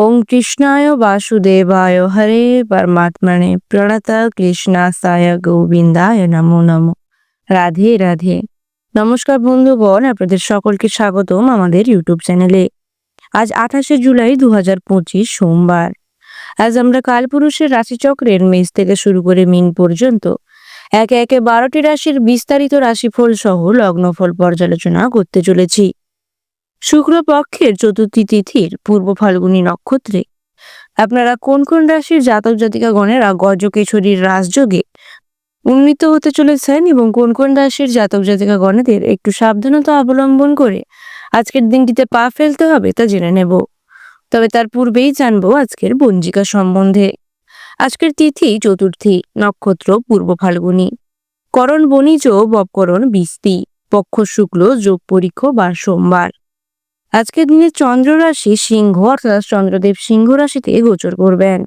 ওং কৃষ্ণায় বাসুদেবায় হরে পরমাত্মনে প্রণত কৃষ্ণাসায় গোবিন্দায় নমো নমো। রাধে রাধে। নমস্কার বন্ধুগণ, আপনাদের সকলকে স্বাগতম আমাদের ইউটিউব চ্যানেলে। আজ 28শে জুলাই 2025 সোমবার। আজ আমরা কালপুরুষের রাশিচক্রের মেষ থেকে শুরু করে মীন পর্যন্ত একে একে 12টি রাশির বিস্তারিত রাশিফল সহ লগ্নফল পর্যালোচনা করতে চলেছি। শুক্লপক্ষের চতুর্থী তিথির পূর্ব ফাল্গুনী নক্ষত্রে আপনারা কোন কোন রাশির জাতক জাতিকাগণেরা গজকেশরীর রাজযোগে উন্নীত হতে চলেছেন এবং কোন কোন রাশির জাতক জাতিকাগণেদের একটু সাবধানতা অবলম্বন করে আজকের দিনটিতে পা ফেলতে হবে তা জেনে নেব। তবে তার পূর্বেই জানবো আজকের পঞ্জিকা সম্বন্ধে। আজকের তিথি চতুর্থী, নক্ষত্র পূর্ব ফাল্গুনী, করণ বণিজ, ববকরণ বিস্তি, পক্ষ শুক্ল, যোগ পরীক্ষ বার সোমবার। আজকের দিনে চন্দ্র রাশি সিংহ অর্থাৎ চন্দ্রদেব সিংহ রাশিতে গোচর করবেন।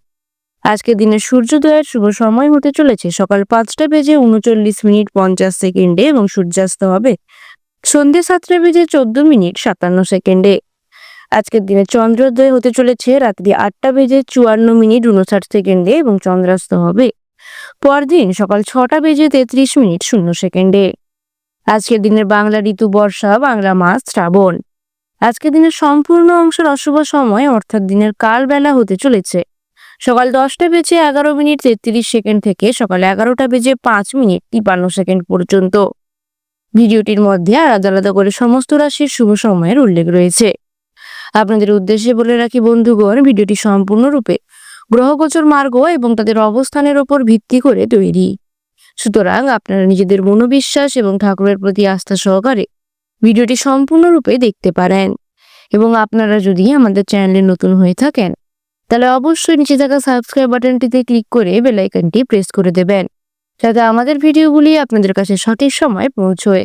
আজকের দিনে সূর্যোদয়ের শুভ সময় হতে চলেছে সকাল 5:39:50 এবং সূর্যাস্ত হবে সন্ধ্যে 7:14:57। আজকের দিনে চন্দ্রোদয় হতে চলেছে রাত্রি 8:54:59 এবং চন্দ্রাস্ত হবে পরদিন সকাল 6:33:00। আজকের দিনের বাংলা ঋতু বর্ষা, বাংলা মাস শ্রাবণ। আজকের দিনের সম্পূর্ণ অংশের অশুভ সময় অর্থাৎ দিনের কাল বেলা হতে চলেছে সকাল 10:11:33 থেকে সকাল 11:05:53 পর্যন্ত। ভিডিওটির মধ্যে আলাদা আলাদা করে সমস্ত রাশির শুভ সময়ের উল্লেখ রয়েছে। আপনাদের উদ্দেশ্যে বলে রাখি বন্ধুগণ, ভিডিওটি সম্পূর্ণরূপে গ্রহগোচর মার্গ এবং তাদের অবস্থানের ওপর ভিত্তি করে তৈরি। সুতরাং আপনারা নিজেদের মনোবিশ্বাস এবং ঠাকুরের প্রতি আস্থা সহকারে ভিডিওটি সম্পূর্ণরূপে দেখতে পারেন। এবং আপনারা যদি আমাদের চ্যানেলে নতুন হয়ে থাকেন তাহলে অবশ্যই নিচে থাকা সাবস্ক্রাইব বাটনটিতে ক্লিক করে বেল আইকনটি প্রেস করে দেবেন, যাতে আমাদের ভিডিওগুলি আপনাদের কাছে সঠিক সময় পৌঁছয়।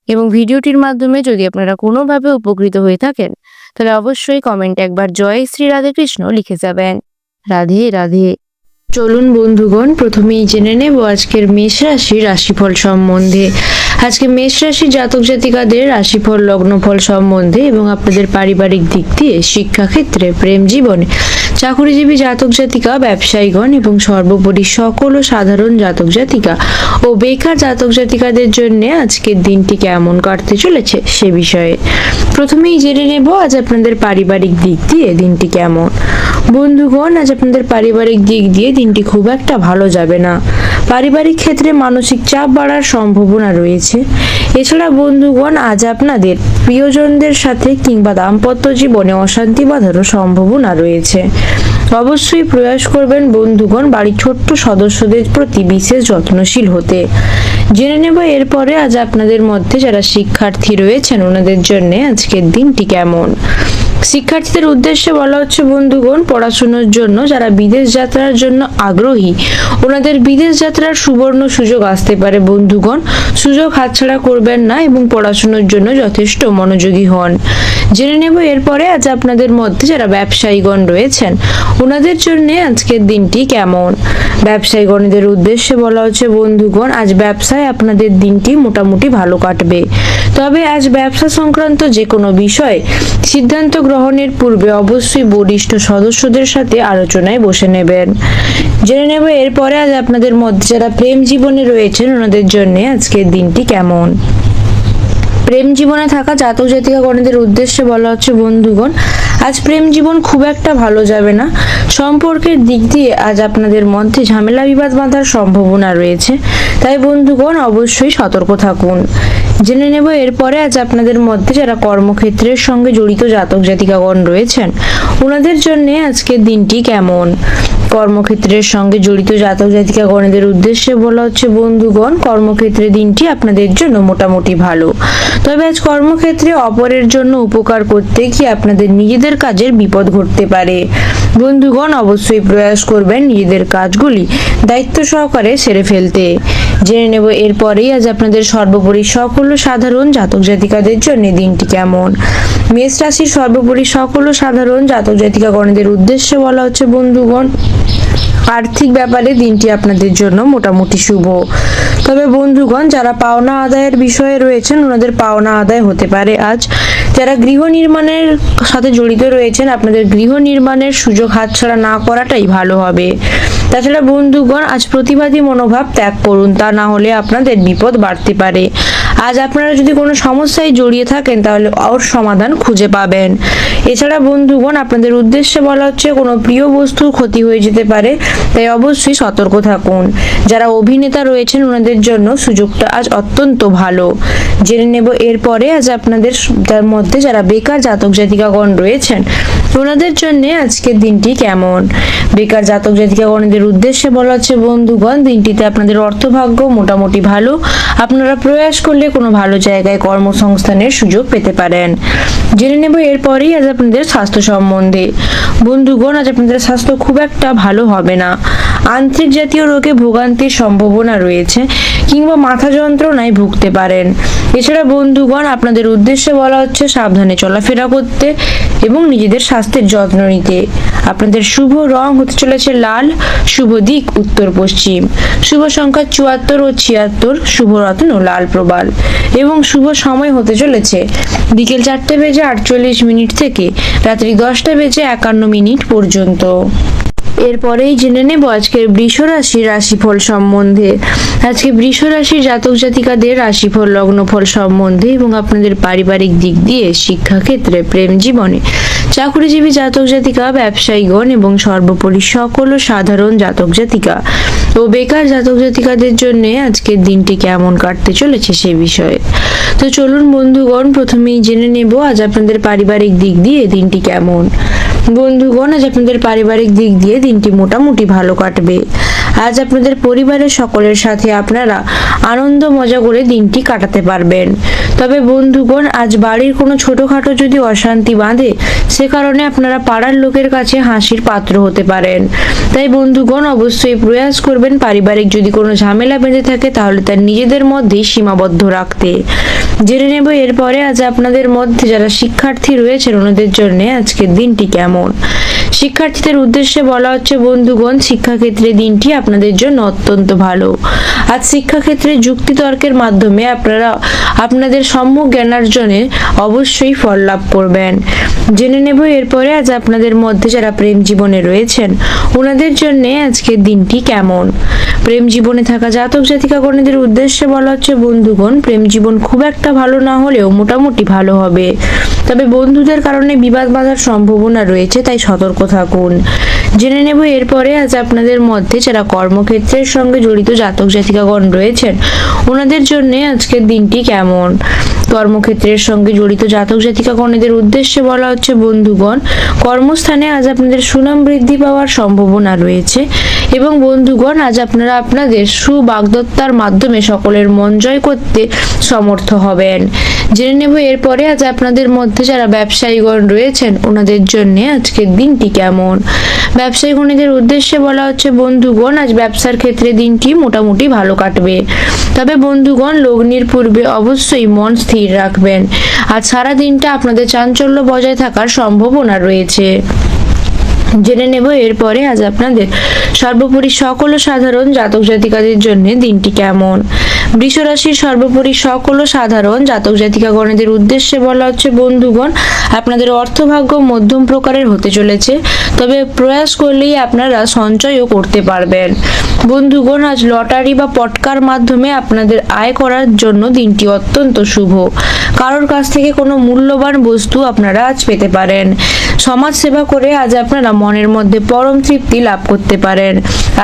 এবং ভিডিওটির মাধ্যমে যদি আপনারা কোনোভাবে উপকৃত হয়ে থাকেন তাহলে অবশ্যই কমেন্টে একবার জয় শ্রী রাধে কৃষ্ণ লিখে যাবেন। রাধে রাধে। চলুন বন্ধুগণ, প্রথমেই জেনে নেব আজকের মেষ রাশির রাশিফল সম্বন্ধে। আজকে মেষ রাশির জাতক জাতিকাদের রাশিফল, লগ্নফল সম্বন্ধে এবং আপনাদের পারিবারিক দিক দিয়ে, শিক্ষাক্ষেত্রে, প্রেম জীবনে, চাকুরিজীবী জাতক জাতিকা, ব্যবসায়ীগণ এবং সর্বোপরি সকল ও সাধারণ জাতক জাতিকা ও বেকার জাতক জাতিকাদের জন্য আজকের দিনটি কেমন কাটতে চলেছে সে বিষয়ে প্রথমেই জেনে নেব আজ আপনাদের পারিবারিক দিক দিয়ে দিনটি কেমন। বন্ধুগণ, আজ আপনাদের পারিবারিক দিক দিয়ে দিনটি খুব একটা ভালো যাবে না। পারিবারিক ক্ষেত্রে মানসিক চাপ বাড়ার সম্ভাবনা রয়েছে। এছাড়া বন্ধুগণ, আজ আপনাদের প্রিয়জনদের সাথে কিংবা দাম্পত্য জীবনে অশান্তি বাঁধারও সম্ভাবনা রয়েছে। অবশ্যই প্রয়াস করবেন বন্ধুগণ বাড়ির ছোট্ট সদস্যদের প্রতি বিশেষ যত্নশীল হতে। জেনে নেব এরপরে আজ আপনাদের মধ্যে যারা শিক্ষার্থী রয়েছেন ওনাদের জন্য আজকের দিনটি কেমন। শিক্ষার্থীদের উদ্দেশ্যে বলা হচ্ছে বন্ধুগণ, পড়াশোনার জন্য যারা বিদেশ যাত্রার জন্য আগ্রহী ওনাদের বিদেশ যাত্রার সুবর্ণ সুযোগ আসতে পারে। বন্ধুগণ, সুযোগ হাতছাড়া করবেন না এবং পড়াশোনার জন্য যথেষ্ট মনোযোগী হন। জেনে নেব এরপরে আজ আপনাদের মধ্যে যারা ব্যবসায়ীগণ রয়েছেন ওনাদের জন্য আজকের দিনটি কেমন। ব্যবসায়ীগণদের উদ্দেশ্যে বলা হচ্ছে বন্ধুগণ, আজ ব্যবসায় আপনাদের দিনটি মোটামুটি ভালো কাটবে। তবে আজ ব্যবসা সংক্রান্ত যে কোনো বিষয়ে সিদ্ধান্ত গ্রহণের পূর্বে অবশ্যই বরিষ্ঠ সদস্যদের সাথে আলোচনায় বসে নেবেন। জেনে নেব এরপরে আজ আপনাদের মধ্যে যারা প্রেম জীবনে রয়েছেন ওনাদের জন্য আজকের দিনটি কেমন। প্রেম জীবনে থাকা জাতক জাতিকাগণদের উদ্দেশ্যে বলা হচ্ছে বন্ধুগণ, আজ প্রেম জীবন খুব একটা ভালো যাবে না। সম্পর্কের দিক দিয়ে আজ আপনাদের মধ্যে ঝামেলা বিবাদ বাঁধার সম্ভাবনা রয়েছে, তাই বন্ধুগণ অবশ্যই সতর্ক থাকুন। জেনে নেব এরপরে আজ আপনাদের মধ্যে যারা কর্মক্ষেত্রের সঙ্গে জড়িত জাতক জাতিকাগণ রয়েছেন ওনাদের জন্য আজকের দিনটি কেমন। কর্মক্ষেত্রের সঙ্গে জড়িত জাতক জাতিকাগণদের উদ্দেশ্যে বলা হচ্ছে বন্ধুগণ, কর্মক্ষেত্রে দিনটি আপনাদের জন্য মোটামুটি ভালো। তবে আজ কর্মক্ষেত্রে অপরের জন্য উপকার করতে গিয়ে আপনাদের নিজেদের কাজের বিপদ ঘটতে পারে। বন্ধুগণ অবশ্যই প্রয়াস করবেন নিজেদের কাজগুলি দায়িত্ব সহকারে সেরে ফেলতে। জেনে নেব এরপরেই আজ আপনাদের সর্বোপরি সকল সাধারণ জাতক জাতিকাদের জন্য দিনটি কেমন। মেষ রাশির সর্বোপরি সকল সাধারণ জাতক জাতিকাগণদের উদ্দেশ্যে বলা হচ্ছে বন্ধুগণ, আর্থিক ব্যাপারে দিনটি আপনাদের জন্য মোটামুটি শুভ। তবে বন্ধুগণ যারা পাওনা আদায়ের বিষয়ে রয়েছেন ওনাদের পাওনা আদায় হতে পারে আজ। যারা গৃহ নির্মাণের সাথে জড়িত রয়েছেন, আপনাদের গৃহ নির্মাণের সুযোগ হাতছাড়া না করাটাই ভালো হবে। তাছাড়া বন্ধুগণ, আজ প্রতিবাদী মনোভাব ত্যাগ করুন, তা না হলে আপনাদের বিপদ বাড়তে পারে। আজ আপনারা যদি কোনো সমস্যায় জড়িয়ে থাকেন তাহলে ওর সমাধান খুঁজে পাবেন। এছাড়া বন্ধুগণ, আপনাদের উদ্দেশ্যে বলা হচ্ছে কোনো প্রিয় বস্তুর ক্ষতি হয়ে যেতে পারে, তাই অবশ্যই সতর্ক থাকুন। যারা অভিনেতা রয়েছেন ওনাদের জন্য সুযোগটা আজ অত্যন্ত ভালো। জেনে নেব এরপরে আজ আপনাদের তার মধ্যে যারা বেকার জাতক জাতিকাগণ রয়েছেন ওনাদের জন্য আজকের দিনটি কেমন। বেকার জাতক জাতিকাগণদের উদ্দেশ্যে বলা হচ্ছে বন্ধুগণ, দিনটিতে আপনাদের অর্থভাগ্য মোটামুটি ভালো। আপনারা প্রয়াস করলে কোনো ভালো জায়গায় কর্মসংস্থানের সুযোগ পেতে পারেন। জেনে নেব এরপরেই আজ আপনাদের স্বাস্থ্য সম্বন্ধে। বন্ধুগণ, আজ আপনাদের স্বাস্থ্য খুব একটা ভালো হবে না। আন্ত্রিক জাতীয় রোগে ভোগান্তির সম্ভাবনা রয়েছে কিংবা মাথা যন্ত্রণায় ভুগতে পারেন। এছাড়া বন্ধুগণ, আপনাদের উদ্দেশ্যে বলা হচ্ছে সাবধানে চলাফেরা করতে এবং নিজেদের স্বাস্থ্যের যত্ন নিতে। আপনাদের শুভ রং হতে চলেছে লাল, শুভ দিক উত্তর পশ্চিম, শুভ সংখ্যা 74 ও 76, শুভ রত্ন লাল প্রবাল এবং শুভ সময় হতে চলেছে বিকেল 4:48 থেকে রাত্রি 10:51 পর্যন্ত। এরপরেই জেনে নেব আজকের বৃষ রাশির রাশিফল সম্বন্ধে। আজকে বৃষ রাশির জাতক জাতিকাদের রাশিফল, লগ্নফল সম্বন্ধে এবং আপনাদের পারিবারিক দিক দিয়ে, শিক্ষাক্ষেত্রে, প্রেম জীবনে, চাকরিজীবী জাতক জাতিকা, ব্যবসায়ীগণ এবং সর্বোপরি সকল সাধারণ জাতক জাতিকা ও বেকার জাতক জাতিকাদের জন্য আজকের দিনটি কেমন কাটতে চলেছে সে বিষয়ে। তো চলুন বন্ধুগণ, প্রথমেই জেনে নেব আজ আপনাদের পারিবারিক দিক দিয়ে দিনটি কেমন। বন্ধুগণ, আজ আপনাদের পারিবারিক দিক দিয়ে দিনটি মোটামুটি ভালো কাটবে। আজ আপনাদের পরিবারের সকলের সাথে আপনারা আনন্দ মজা করে দিনটি কাটাতে পারবেন। তবে বন্ধুগণ, আজ বাড়ির কোনো ছোটখাটো যদি অশান্তি বাঁধে, সে কারণে আপনারা পাড়ার লোকের কাছে হাসির পাত্র হতে পারেন। তাই বন্ধুগণ, অবশ্যই প্রয়াস করবেন পারিবারিক যদি কোনো ঝামেলা বেঁধে থাকে তাহলে তার নিজেদের মধ্যেই সীমাবদ্ধ রাখতে। জেনে নেব এরপরে আজ আপনাদের মধ্যে যারা শিক্ষার্থী রয়েছেন ওনাদের জন্য আজকের দিনটি কেমন। শিক্ষার্থীদের উদ্দেশ্যে বলা হচ্ছে বন্ধুগণ, শিক্ষাক্ষেত্রে দিনটি আপনাদের জন্য অত্যন্ত ভালো। আজ শিক্ষাক্ষেত্রে যুক্তিতর্কের মাধ্যমে আপনারা আপনাদের সম্যক জ্ঞানার্জনে অবশ্যই ফল লাভ করবেন। জেনে নেব এরপরে আজ আপনাদের মধ্যে যারা প্রেম জীবনে রয়েছেন ওনাদের জন্য আজকের দিনটি কেমন। প্রেম জীবনে থাকা জাতক জাতিকাগণদের উদ্দেশ্যে বলা হচ্ছে বন্ধুগণ, প্রেম জীবন খুব একটা ভালো না হলেও মোটামুটি ভালো হবে। তবে বন্ধুদের কারণে বিবাদ বাঁধার সম্ভাবনা রয়েছে, তাই সতর্ক থাকুন। জেনে নেব এরপরে আজ আপনাদের মধ্যে যারা কর্মক্ষেত্রের সঙ্গে জড়িত জাতক জাতিকাগণ রয়েছেন ওনাদের জন্য আজকের দিনটি কেমন। কর্মক্ষেত্রের সঙ্গে জড়িত জাতক জাতিকাগণদের উদ্দেশ্যে বলা হচ্ছে বন্ধুগণ, কর্মস্থানে আজ আপনাদের সুনাম বৃদ্ধি পাওয়ার সম্ভাবনা রয়েছে এবং বন্ধুগণ, আজ আপনারা আপনাদের সুবাগদত্তার মাধ্যমে সকলের মন জয় করতে সমর্থ হবেন। জেনে নেব এরপরে আজ আপনাদের মধ্যে যারা ব্যবসায়ীগণ রয়েছেন ওনাদের জন্য আজকের দিনটি কেমন। ব্যবসায়ীগণদের উদ্দেশ্যে বলা হচ্ছে বন্ধুগণ, আজ ব্যবসার ক্ষেত্রে দিনটি মোটামুটি ভালো কাটবে। তবে বন্ধুগণ, লগ্নির পূর্বে অবশ্যই মন স্থির রাখবেন। আজ সারা দিনটা আপনাদের চাঞ্চল্য বজায় থাকার সম্ভাবনা রয়েছে। জেনে নেব এরপরে আজ আপনাদের সর্বোপরি সকল সাধারণ জাতক জাতিকাদের জন্য দিনটি কেমন। বৃষ রাশির সর্বোপরি সকল সাধারণ জাতক জাতিকাগণদের উদ্দেশ্যে বলা হচ্ছে বন্ধুগণ, আপনাদের অর্থভাগ্য মধ্যম প্রকারের হতে চলেছে। তবে প্রয়াস করলেই আপনারা সঞ্চয়ও করতে পারবেন। বন্ধুগণ, আজ লটারি বা পটকার মাধ্যমে আপনাদের আয় করার জন্য দিনটি অত্যন্ত শুভ। কারোর কাছ থেকে কোনো মূল্যবান বস্তু আপনারা আজ পেতে পারেন। সমাজ সেবা করে আজ আপনারা মনের মধ্যে পরম তৃপ্তি লাভ করতে পারেন।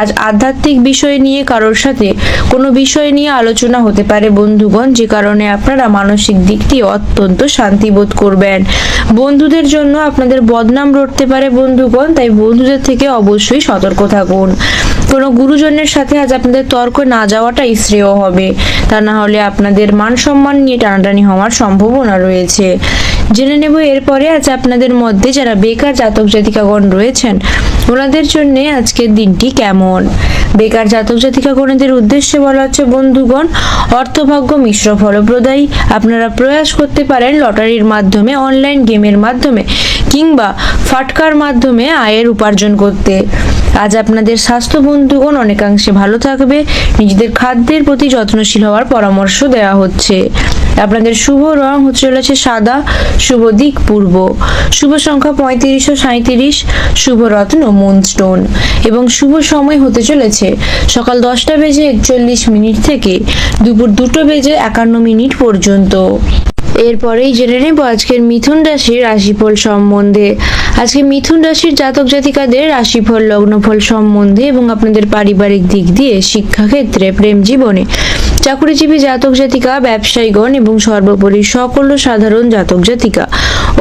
আজ আধ্যাত্মিক বিষয় নিয়ে কারোর সাথে কোনো বিষয় নিয়ে আলোচনা হতে পারে বন্ধুগণ, যে কারণে আপনারা মানসিক দিক দিয়ে অত্যন্ত শান্তি বোধ করবেন। বন্ধুদের জন্য আপনাদের বদনাম রটতে পারে বন্ধুগণ, তাই বন্ধুদের থেকে অবশ্যই সতর্ক থাকুন। কোনো গুরুজনের সাথে আজ আপনাদের তর্ক না যাওয়াটাই শ্রেয় হবে, তা না হলে আপনাদের মান সম্মান নিয়ে টানাটানি হওয়ার সম্ভাবনা রয়েছে। জেনে নেব এরপরে আজ আপনাদের মধ্যে যারা বেকার জাতক জাতিকাগণ রয়েছেন ওনাদের জন্য আজকের দিনটি কেমন। বেকার জাতক জাতিকাগণদের উদ্দেশ্যে বলা হচ্ছে বন্ধুগণ, অর্থভাগ্য মিশ্র ফলপ্রদায়ী। আপনারা প্রয়াস করতে পারেন লটারির মাধ্যমে, অনলাইন গেমের মাধ্যমে কিংবা ফাটকার মাধ্যমে আয়ের উপার্জন করতে। আজ আপনাদের স্বাস্থ্য বন্ধুগণ অনেকাংশে ভালো থাকবে। নিজেদের খাদ্যের প্রতি যত্নশীল হওয়ার পরামর্শ দেওয়া হচ্ছে। আপনাদের শুভ রং হতে চলেছে সাদা, শুভ দিক পূর্ব, শুভ সংখ্যা 35 ও 37, শুভ রত্ন মুনস্টোন এবং শুভ সময় হতে চলেছে সকাল 10:41 থেকে দুপুর 2:51 পর্যন্ত। এরপরেই জেনে নেব আজকের মিথুন রাশির রাশিফল সম্বন্ধে। আজকে মিথুন রাশির জাতক জাতিকাদের রাশিফল, লগ্নফল সম্বন্ধে এবং আপনাদের পারিবারিক দিক দিয়ে, শিক্ষাক্ষেত্রে, প্রেম জীবনে, চাকরিজীবী জাতক জাতিকা, ব্যবসায়ীগণ এবং সর্বোপরি সকল সাধারণ জাতক জাতিকা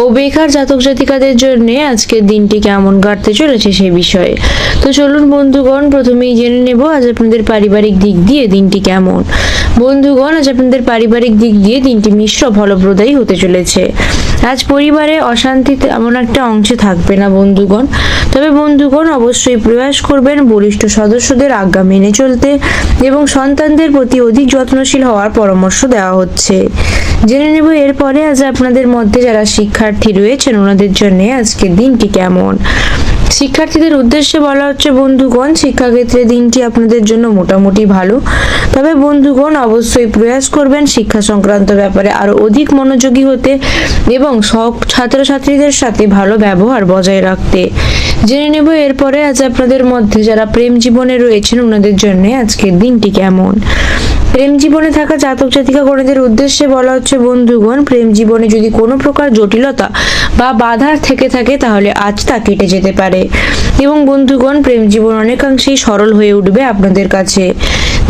ও বেকার জাতক জাতিকাদের জন্য আজকের দিনটি কেমন কাটতে চলেছে সে বিষয়ে। তো চলুন বন্ধুগণ, প্রথমেই জেনে নেব আজ আপনাদের পারিবারিক দিক দিয়ে দিনটি কেমন। বন্ধুগণ, আজ আপনাদের পারিবারিক দিক দিয়ে দিনটি মিশ্র ফলপ্রদায়ী হতে চলেছে। আজ পরিবারে অশান্তি তেমন একটা অংশে থাকবে না বন্ধুগণ। তবে বন্ধুগণ অবশ্যই প্রয়াস করবেন বরিষ্ঠ সদস্যদের আজ্ঞা মেনে চলতে এবং সন্তানদের প্রতি অধিক যত্নশীল হওয়ার পরামর্শ দেওয়া হচ্ছে। জেনে নেব এরপরে আজ আপনাদের মধ্যে যারা শিক্ষার্থী রয়েছেন ওনাদের জন্য আজকের দিনটি কেমন। শিক্ষার্থীদের উদ্দেশ্যে বলা হচ্ছে বন্ধুগণ, শিক্ষাক্ষেত্রে দিনটি আপনাদের জন্য মোটামুটি ভালো। তবে বন্ধুগণ অবশ্যই প্রয়াস করবেন শিক্ষা সংক্রান্ত ব্যাপারে আরো অধিক মনোযোগী হতে এবং সব ছাত্রছাত্রীদের সাথে ভালো ব্যবহার বজায় রাখতে। জেনে নেব এরপরে আজ আপনাদের মধ্যে যারা প্রেম জীবনে রয়েছেন ওনাদের জন্য আজকের দিনটি কেমন। প্রেম জীবনে থাকা জাতক জাতিকাগণের উদ্দেশ্যে বলা হচ্ছে বন্ধুগণ, প্রেম জীবনে যদি কোনো প্রকার জটিলতা বা বাধা থেকে থাকে তাহলে আজ তা কেটে যেতে পারে এবং বন্ধুগণ প্রেম জীবন অনেকাংশেই সরল হয়ে উঠবে আপনাদের কাছে।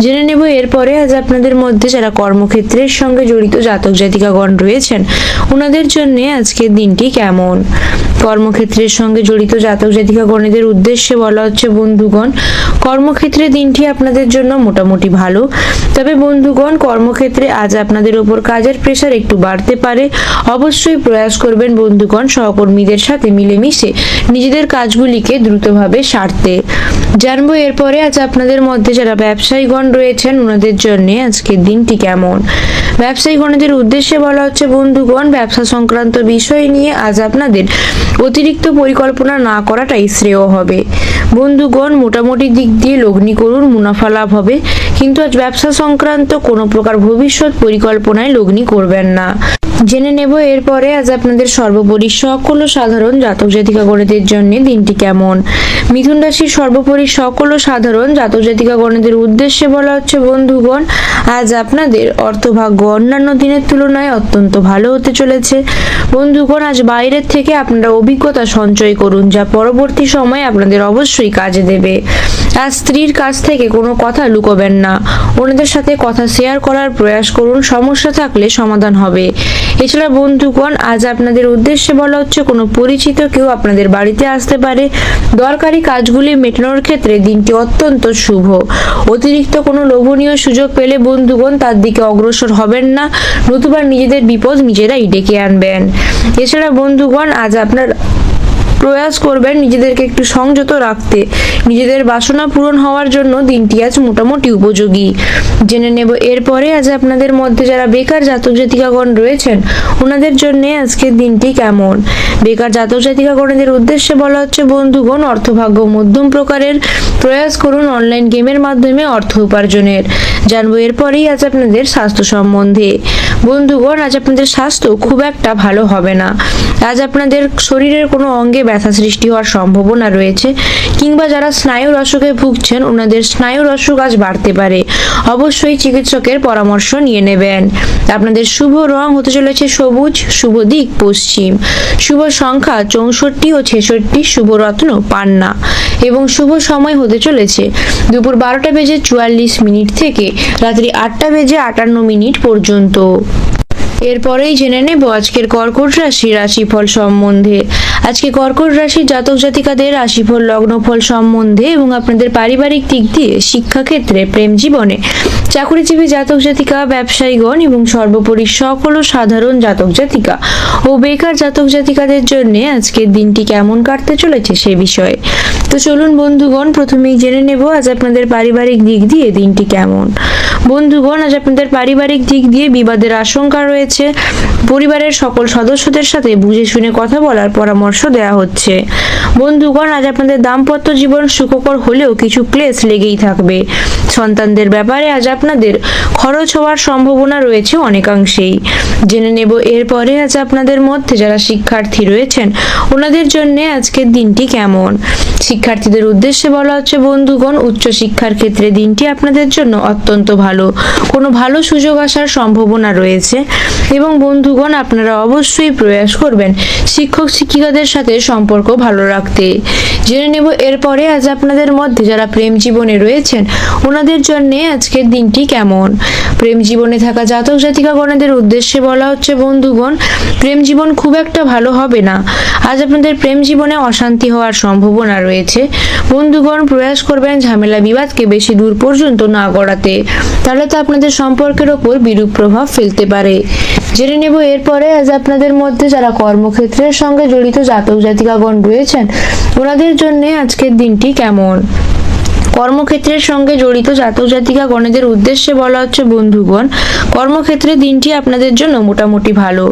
জেনে নেব এরপরে আজ আপনাদের মধ্যে যারা কর্মক্ষেত্রের সঙ্গে জড়িত জাতক জাতিকাগণ রয়েছেন ওনাদের জন্য আজকের দিনটি কেমন। কর্মক্ষেত্রের সঙ্গে জড়িত জাতক জাতিকাগণের উদ্দেশ্যে বলা হচ্ছে বন্ধুগণ, কর্মক্ষেত্রে দিনটি আপনাদের জন্য মোটামুটি ভালো। তবে বন্ধুগণ কর্মক্ষেত্রে আজ আপনাদের উপর কাজের প্রেশার একটু বাড়তে পারে। অবশ্যই প্রয়াস করবেন বন্ধুগণ সহকর্মীদের সাথে মিলেমিশে নিজেদের কাজগুলিকে দ্রুতভাবে সারতে। জানবো এরপরে আজ আপনাদের মধ্যে যারা ব্যবসায়ীগণ রয়েছেন ওনাদের জন্য আজকের দিনটি কেমন। ব্যবসায়ীগণদের উদ্দেশ্যে বলা হচ্ছে বন্ধুগণ, ব্যবসা সংক্রান্ত বিষয় নিয়ে আজ আপনাদের অতিরিক্ত পরিকল্পনা না করাটাই শ্রেয় হবে। বন্ধুগণ মোটামুটি দিক দিয়ে লগ্নি করুন, মুনাফা লাভ হবে, কিন্তু আজ ব্যবসা সংক্রান্ত কোনো প্রকার ভবিষ্যৎ পরিকল্পনায় লগ্নি করবেন না। জেনে নেব এরপরে আজ আপনাদের সর্বোপরি সকল সাধারণ জাতক জাতিকাগণের জন্য দিনটি কেমন। মিথুন রাশির সর্বোপরি সকল সাধারণ জাতক জাতিকাগণের উদ্দেশ্যে বলা হচ্ছে বন্ধুগণ, আজ আপনাদের অর্থভাগ্য অন্যান্য দিনের তুলনায় অত্যন্ত ভালো হতে চলেছে। বন্ধুগণ আজ বাইরের থেকে আপনারা অভিজ্ঞতা সঞ্চয় করুন, যা পরবর্তী সময়ে আপনাদের অবশ্যই কাজে দেবে। আজ স্ত্রীর কাছ থেকে কোনো কথা লুকোবেন না, ওনাদের সাথে কথা শেয়ার করার প্রয়াস করুন, সমস্যা থাকলে সমাধান হবে। এছাড়া বন্ধুগণ আজ আপনাদের উদ্দেশ্যে বলা হচ্ছে কোনো পরিচিত কেউ আপনাদের বাড়িতে আসতে পারে। দরকারি কাজগুলি মেটানোর ক্ষেত্রে দিনটি অত্যন্ত শুভ। অতিরিক্ত কোনো লোভনীয় সুযোগ পেলে বন্ধুগণ তার দিকে অগ্রসর হবেন না, নতুবা নিজেদের বিপদ নিজেরাই ডেকে আনবেন। এছাড়া বন্ধুগণ আজ আপনার প্রয়াস করবেন নিজেদেরকে একটু সংযত রাখতে। নিজেদের বাসনা পূরণ হওয়ার জন্য দিনটি আজ মোটামুটি উপযোগী। জেনে নেব এরপরে আজ আপনাদের মধ্যে যারা বেকার জাতক জাতিকাগণ রয়েছেন ওনাদের জন্য আজকের দিনটি কেমন। বেকার জাতক জাতিকাগণের উদ্দেশ্যে বলা হচ্ছে বন্ধুগণ, অর্থভাগ্য মধ্যম প্রকারের। প্রয়াস করুন অনলাইন গেমের মাধ্যমে অর্থ উপার্জনের। জানবো এরপরেই আজ আপনাদের স্বাস্থ্য সম্বন্ধে। বন্ধুগণ আজ আপনাদের স্বাস্থ্য খুব একটা ভালো হবে না। আজ আপনাদের শরীরের কোনো অঙ্গে ব্যথা সৃষ্টি হওয়ার সম্ভাবনা রয়েছে, কিংবা যারা স্নায়ুর অসুখে ভুগছেন ওনাদের স্নায়ুর অসুখ আজ বাড়তে পারে। অবশ্যই চিকিৎসকের পরামর্শ নিয়ে নেবেন। আপনাদের শুভ রং হতে চলেছে সবুজ, শুভ দিক পশ্চিম, শুভ সংখ্যা 64 ও 66, শুভ রত্ন পান্না এবং শুভ সময় হতে চলেছে দুপুর 12:44 থেকে রাত্রি 8:58 পর্যন্ত। এরপরেই জেনে নেব আজকের কর্কট রাশির রাশিফল সম্বন্ধে। আজকে কর্কট রাশির জাতক জাতিকাদের রাশিফল, লগ্নফল সম্বন্ধে এবং আপনাদের পারিবারিক দিক দিয়ে, শিক্ষাক্ষেত্রে, প্রেম জীবনে, চাকরিজীবী জাতক জাতিকা, ব্যবসায়ীগণ এবং সর্বোপরি সকল সাধারণ জাতক জাতিকা ও বেকার জাতক জাতিকাদের জন্য আজকের দিনটি কেমন কাটতে চলেছে সে বিষয়ে। তো চলুন বন্ধুগণ, প্রথমেই জেনে নেব আজ আপনাদের পারিবারিক দিক দিয়ে দিনটি কেমন। বন্ধুগণ, আজ আপনাদের পারিবারিক দিক দিয়ে বিবাদের আশঙ্কা রয়েছে। পরিবারের সকল সদস্যদের সাথে বুঝে শুনে কথা বলার পরামর্শ দেওয়া হচ্ছে। বন্ধুগণ, আজ আপনাদের দাম্পত্য জীবন সুখকর হলেও কিছু ক্লেশ লেগেই থাকবে। সন্তানদের ব্যাপারে আজ আপনাদের খরচ হওয়ার সম্ভাবনা রয়েছে অনেকাংশেই। জেনে নেব এরপরে আজ আপনাদের মধ্যে যারা শিক্ষার্থী রয়েছেন ওনাদের জন্য আজকের দিনটি কেমন। শিক্ষার্থীদের উদ্দেশ্যে বলা হচ্ছে বন্ধুগণ, উচ্চ শিক্ষার ক্ষেত্রে দিনটি আপনাদের জন্য অত্যন্ত ভালো। কোনো ভালো সুযোগ আসার সম্ভাবনা রয়েছে এবং বন্ধুগণ আপনারা অবশ্যই প্রয়াস করবেন শিক্ষক শিক্ষিকাদের সাথে সম্পর্ক ভালো রাখতে। জেনে নেব এরপরে আজ আপনাদের মধ্যে যারা প্রেম জীবনে রয়েছেন ওনাদের জন্য আজকের দিনটি কেমন। প্রেম জীবনে থাকা জাতক জাতিকাগণের উদ্দেশ্যে বলা হচ্ছে বন্ধুগণ, প্রেম জীবন খুব একটা ভালো হবে না। আজ আপনাদের প্রেম জীবনে অশান্তি হওয়ার সম্ভাবনা রয়েছে। বন্ধুগণ, প্রয়াস করবেন ঝামেলা বিবাদকে বেশি দূর পর্যন্ত না গড়াতে, তাহলে তো আপনাদের সম্পর্কের ওপর বিরূপ প্রভাব ফেলতে পারে। জেনে নেব এরপরে আজ আপনাদের মধ্যে যারা কর্মক্ষেত্রের সঙ্গে জড়িত জাতক জাতিকাগণ রয়েছেন ওনাদের জন্য আজকের দিনটি কেমন। কর্মক্ষেত্রের সঙ্গে জড়িত জাতক জাতিকা গণেদের উদ্দেশ্যে বলা হচ্ছে বন্ধুগণ, কর্মক্ষেত্রে দিনটি আপনাদের জন্য মোটামুটি ভালো।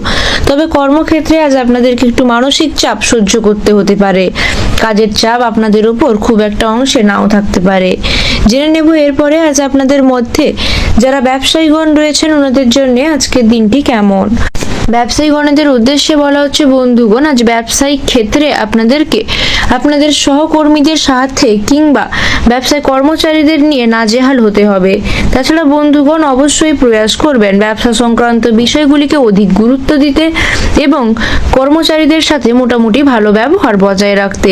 তবে কর্মক্ষেত্রে আজ আপনাদেরকে একটু মানসিক চাপ সহ্য করতে হতে পারে। কাজের চাপ আপনাদের উপর খুব একটা অংশে নাও থাকতে পারে। জেনে নেব এরপরে আজ আপনাদের মধ্যে যারা ব্যবসায়ীগণ রয়েছেন ওনাদের জন্য আজকের দিনটি কেমন। ব্যবসায়ীগণদের উদ্দেশ্যে বলা হচ্ছে বন্ধুগণ, আজ ব্যবসায়িক ক্ষেত্রে আপনাদেরকে আপনাদের সহকর্মীদের সাথে কিংবা ব্যবসায় কর্মচারীদের নিয়ে নাজেহাল হতে হবে। তাছাড়া বন্ধুগণ অবশ্যই প্রয়াস করবেন ব্যবসা সংক্রান্ত বিষয়গুলিকে অধিক গুরুত্ব দিতে এবং কর্মচারীদের সাথে মোটামুটি ভালো ব্যবহার বজায় রাখতে।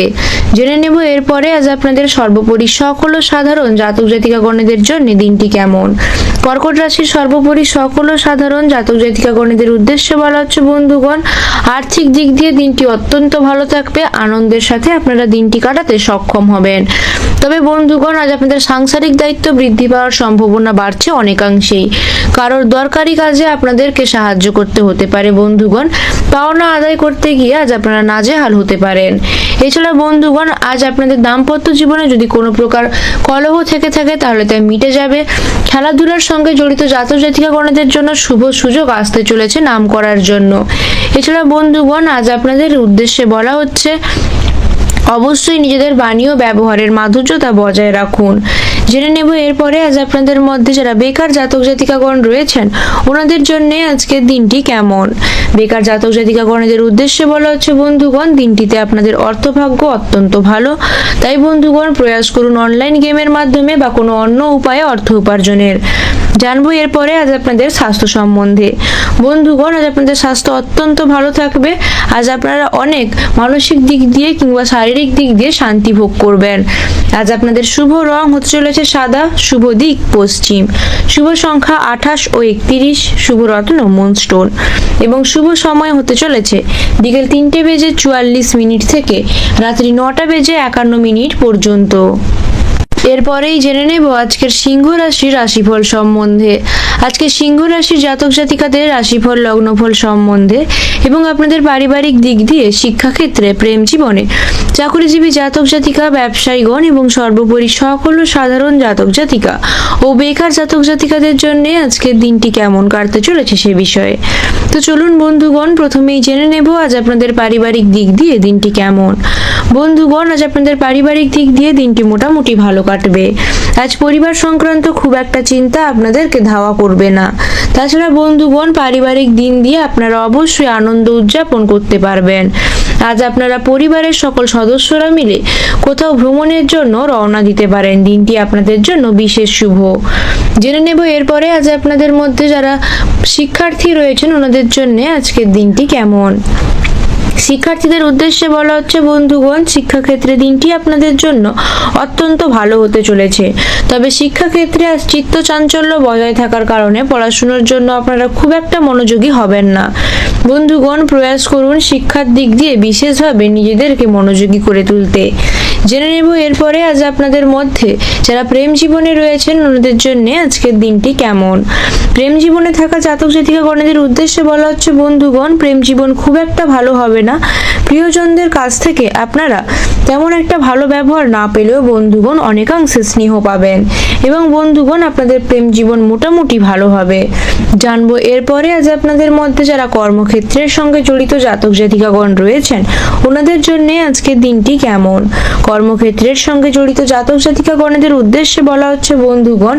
জেনে নেব এরপরে আজ আপনাদের সর্বোপরি সকল সাধারণ জাতক জাতিকাগণের জন্য দিনটি কেমন। কর্কট রাশির সর্বোপরি সকল সাধারণ জাতক জাতিকাগণের উদ্দেশ্যে বলা হচ্ছে বন্ধুগণ, আর্থিক দিক দিয়ে দিনটি অত্যন্ত ভালো থাকবে। আনন্দের সাথে আপনারা দিনটি কাটাতে সক্ষম হবেন। তবে বন্ধুগণ, আজ আপনাদের সাংসারিক দায়িত্ব বৃদ্ধি পাওয়ার সম্ভাবনা বাড়ছে অনেকাংশেই। কারোর দরকারি কাজে আপনাদেরকে সাহায্য করতে হতে পারে বন্ধুগণ। পাওনা আদায় করতে গিয়ে আজ আপনারা নাজেহাল হতে পারেন। এছাড়া বন্ধুগণ, আজ আপনাদের দাম্পত্য জীবনে যদি কোনো প্রকার কলহ থেকে থাকে তাহলে তা মিটে যাবে। খেলাধুলার সঙ্গে জড়িত জাতক জাতিকাগণদের জন্য শুভ সুযোগ আসতে চলেছে নাম করার জন্য। এছাড়া বন্ধুগণ, আজ আপনাদের উদ্দেশ্যে বলা হচ্ছে অবশ্যই নিজেদের বাণী ও ব্যবহারের মাধুর্যতা বজায় রাখুন। জেনে নেব এরপরে আজ আপনাদের মধ্যে যারা বেকার জাতক জাতিকাগণ রয়েছেন ওনাদের জন্য আজকের দিনটি কেমন। বেকার জাতক জাতিকাগণের উদ্দেশ্যে বলা হচ্ছে বন্ধুগণ, দিনটিতে আপনাদের অর্থভাগ্য অত্যন্ত ভালো। তাই বন্ধুগণ প্রয়াস করুন অনলাইন গেমের মাধ্যমে বা কোনো অন্য উপায়ে অর্থ উপার্জনের। জানবো এরপরে আজ আপনাদের স্বাস্থ্য সম্বন্ধে। বন্ধুগণ, আজ আপনাদের স্বাস্থ্য অত্যন্ত ভালো থাকবে। আজ আপনারা অনেক মানসিক দিক দিয়ে কিংবা শারীরিক দিক দিয়ে শান্তি ভোগ করবেন। আজ আপনাদের শুভ রং হতে চলেছে সাদা, শুভ দিক পশ্চিম, শুভ সংখ্যা 28 ও 31, শুভ রত্ন মুনস্টোন এবং শুভ সময় হতে চলেছে বিকেল 3:44 থেকে রাত্রি 9:51 পর্যন্ত। এরপরেই জেনে নেব আজকের সিংহ রাশির রাশিফল সম্বন্ধে। আজকে সিংহ রাশির জাতক জাতিকাদের রাশিফল লগ্নফল সম্বন্ধে এবং আপনাদের পারিবারিক দিক দিয়ে শিক্ষাক্ষেত্রে, প্রেম জীবনে, চাকরিজীবী জাতক জাতিকা, ব্যবসায়ীগণ এবং সর্বোপরি সকল সাধারণ জাতক জাতিকা ও বেকার জাতক জাতিকাদের জন্য আজকের দিনটি কেমন কাটতে চলেছে সে বিষয়ে। তো চলুন বন্ধুগণ, প্রথমেই জেনে নেব আজ আপনাদের পারিবারিক দিক দিয়ে দিনটি কেমন। বন্ধুগণ, আজ আপনাদের পারিবারিক দিক দিয়ে দিনটি মোটামুটি ভালো কাটবে। আজ পরিবার সংক্রান্ত খুব একটা চিন্তা আপনাদেরকে ধাওয়া করবে না। তাছাড়া বন্ধুগণ, পারিবারিক দিন দিয়ে আপনারা অবশ্যই আনন্দ উদযাপন করতে পারবেন। আজ আপনারা পরিবারের সকল সদস্যরা মিলে কোথাও ভ্রমণের জন্য রওনা দিতে পারেন। দিনটি আপনাদের জন্য বিশেষ শুভ। জেনে নেব এরপরে আজ আপনাদের মধ্যে যারা শিক্ষার্থী রয়েছেন ওনাদের জন্য আজকের দিনটি কেমন। শিক্ষার্থীদের উদ্দেশ্যে বলা হচ্ছে বন্ধুগণ, শিক্ষাক্ষেত্রে দিনটি আপনাদের জন্য অত্যন্ত ভালো হতে চলেছে। তবে শিক্ষাক্ষেত্রে আজ চিত্ত চাঞ্চল্য বজায় থাকার কারণে পড়াশোনার জন্য আপনারা খুব একটা মনোযোগী হবেন না। বন্ধুগণ, প্রয়াস করুন শিক্ষার দিক দিয়ে বিশেষভাবে নিজেদেরকে মনোযোগী করে তুলতে। জেনে নেব এরপরে আজ আপনাদের মধ্যে যারা প্রেম জীবনে রয়েছেন ওনাদের জন্য আজকের দিনটি কেমন। প্রেম জীবনে থাকা জাতক জাতিকা গণের উদ্দেশ্যে বলা হচ্ছে বন্ধুগণ, প্রেম জীবন খুব একটা ভালো হবে না। প্রিয়জনদের কাছ থেকে আপনারা তেমন একটা ভালো ব্যবহার না পেলেও বন্ধুগণ অনেকাংশে স্নেহ পাবেন এবং বন্ধুগণ আপনাদের প্রেম জীবন মোটামুটি ভালো হবে। জানবো এরপরে আজ আপনাদের মধ্যে যারা কর্মক্ষেত্রের সঙ্গে জড়িত জাতক জাতিকাগণ রয়েছেন ওনাদের জন্য আজকের দিনটি কেমন। কর্মক্ষেত্রের সঙ্গে জড়িত জাতক জাতিকাগণের উদ্দেশ্যে বলা হচ্ছে বন্ধুগণ,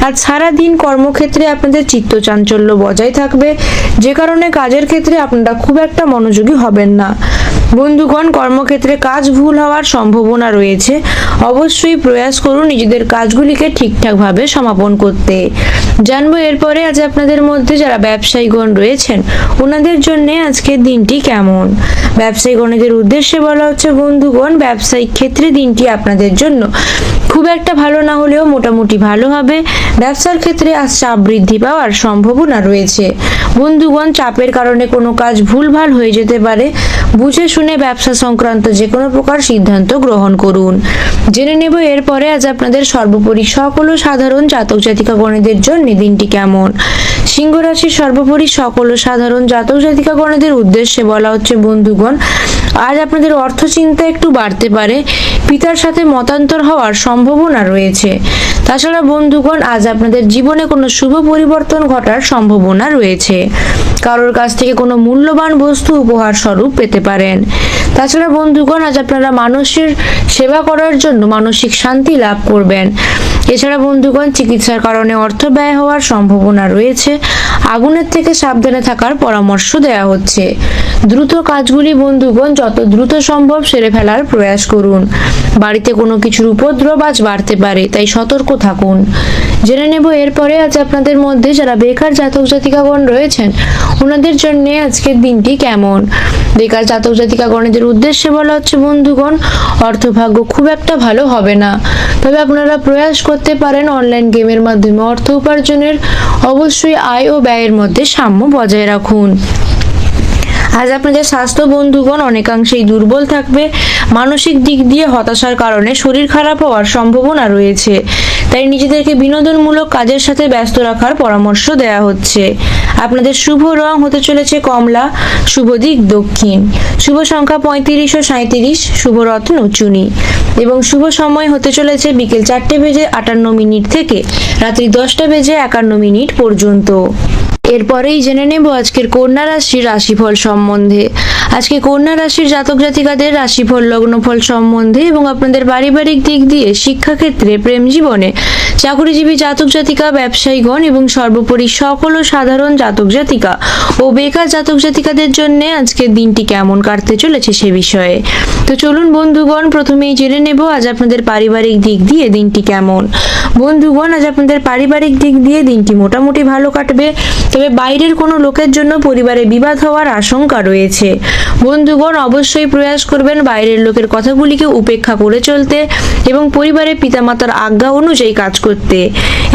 আজ সারা দিন কর্মক্ষেত্রে আপনাদের চিত্ত চাঞ্চল্য বজায় থাকবে, যে কারণে কাজের ক্ষেত্রে আপনারা খুব একটা মনোযোগী হবেন না। বন্ধুগণ, কর্মক্ষেত্রে কাজ ভুল হওয়ার সম্ভাবনা রয়েছে। অবশ্যই প্রয়াস করুন নিজেদের কাজগুলিকে ঠিকঠাকভাবে সমাপন করতে। জানবো এরপরে আজ আপনাদের মধ্যে যারা ব্যবসায়ীগণ রয়েছেন ওনাদের জন্য আজকের দিনটি কেমন। ব্যবসায়ীগণের উদ্দেশ্যে বলা হচ্ছে বন্ধুগণ, ব্যবসায়িক ক্ষেত্রে দিনটি আপনাদের জন্য খুব একটা ভালো না হলেও মোটামুটি ভালো হবে। ব্যবসার ক্ষেত্রে আজ চাপ বৃদ্ধি পাওয়ার সম্ভাবনা রয়েছে। বন্ধুগণ, চাপের কারণে কোনো কাজ ভুলভাল হয়ে যেতে পারে। বুঝে শুনে ব্যবসা সংক্রান্ত যে কোনো প্রকার সিদ্ধান্ত গ্রহণ করুন। জেনে নেব এরপরে আজ আপনাদের সর্বোপরি সকল ও সাধারণ জাতক জাতিকাগণের জন্য দিনটি কেমন। সিংহ রাশির সর্বোপরি সকল ও সাধারণ জাতক জাতিকাগণের উদ্দেশ্যে বলা হচ্ছে বন্ধুগণ, আজ আপনাদের অর্থ চিন্তা একটু বাড়তে পারে। পিতার সাথে মতান্তর হওয়ার সম্ভাবনা রয়েছে। তাছাড়া বন্ধুগণ, আজ আপনাদের জীবনে কোনো শুভ পরিবর্তন ঘটার সম্ভাবনা রয়েছে। কারোর কাছ থেকে কোনো মূল্যবান বস্তু উপহার স্বরূপ পেতে পারেন। তাছাড়া বন্ধুগণ, আজ আপনারা মানুষের সেবা করার জন্য মানসিক শান্তি লাভ করবেন। এছাড়া বন্ধুগণ, চিকিৎসার কারণে অর্থ ব্যয় হওয়ার সম্ভাবনা রয়েছে। আগুনের থেকে সাবধানে থাকার পরামর্শ দেওয়া হচ্ছে। দ্রুত কাজগুলি বন্ধুগণ যত দ্রুত সম্ভব সেরে ফেলার প্রয়াস করুন। বাড়িতে কোনো কিছুর উপদ্রব আজ বাড়তে পারে, তাই সতর্ক থাকুন। জেনে নেব এরপরে আজ আপনাদের মধ্যে যারা বেকার জাতক জাতিকাগণ রয়েছেন ওনাদের জন্য আজকের দিনটি কেমন। বেকার জাতক জাতিকাগণের উদ্দেশ্যে বলা হচ্ছে বন্ধুগণ, অর্থভাগ্য খুব একটা ভালো হবে না, তবে আপনারা প্রয়াস করতে পারেন অনলাইন গেমের মাধ্যমে অর্থ উপার্জনের। অবশ্যই আয় ও ব্যয়ের মধ্যে সাম্য বজায় রাখুন। আজ আপনাদের স্বাস্থ্য বন্ধুগণ অনেকাংশেই দুর্বল থাকবে। মানসিক দিক দিয়ে হতাশার কারণে শরীর খারাপ হওয়ার সম্ভাবনা রয়েছে, তাই নিজেদেরকে বিনোদনমূলক কাজের সাথে ব্যস্ত রাখার পরামর্শ দেওয়া হচ্ছে। আপনাদের শুভ রং হতে চলেছে কমলা, শুভ দিক দক্ষিণ, শুভ সংখ্যা 35 ও 37, শুভ রত্ন চুনি এবং শুভ সময় হতে চলেছে বিকেল 4:58 থেকে রাত্রি 10:51 পর্যন্ত। এরপরেই জেনে নেব আজকের কন্যা রাশির রাশিফল সম্বন্ধে। আজকে কন্যা রাশির জাতক জাতিকাদের রাশিফল লগ্নফল সম্বন্ধে এবং আপনাদের পারিবারিক দিক দিয়ে, শিক্ষাক্ষেত্রে, প্রেম জীবনে, চাকরিজীবী জাতক জাতিকা, ব্যবসায়ীগণ এবং সর্বোপরি সকল ও সাধারণ জাতক জাতিকা ও বেকার জাতক জাতিকাদের জন্য আজকের দিনটি কেমন কাটতে চলেছে সে বিষয়ে। তো চলুন বন্ধুগণ, প্রথমেই জেনে নেব আজ আপনাদের পারিবারিক দিক দিয়ে দিনটি কেমন। বন্ধুগণ, আজ আপনাদের পারিবারিক দিক দিয়ে দিনটি মোটামুটি ভালো কাটবে, তবে বাইরের কোনো লোকের জন্য পরিবারে বিবাদ হওয়ার আশঙ্কা রয়েছে। বন্ধুগণ, অবশ্যই প্রয়াস করবেন বাইরের লোকের কথাগুলিকে উপেক্ষা করে চলতে এবং পরিবারের পিতামাতার আজ্ঞা অনুযায়ী কাজ করতে।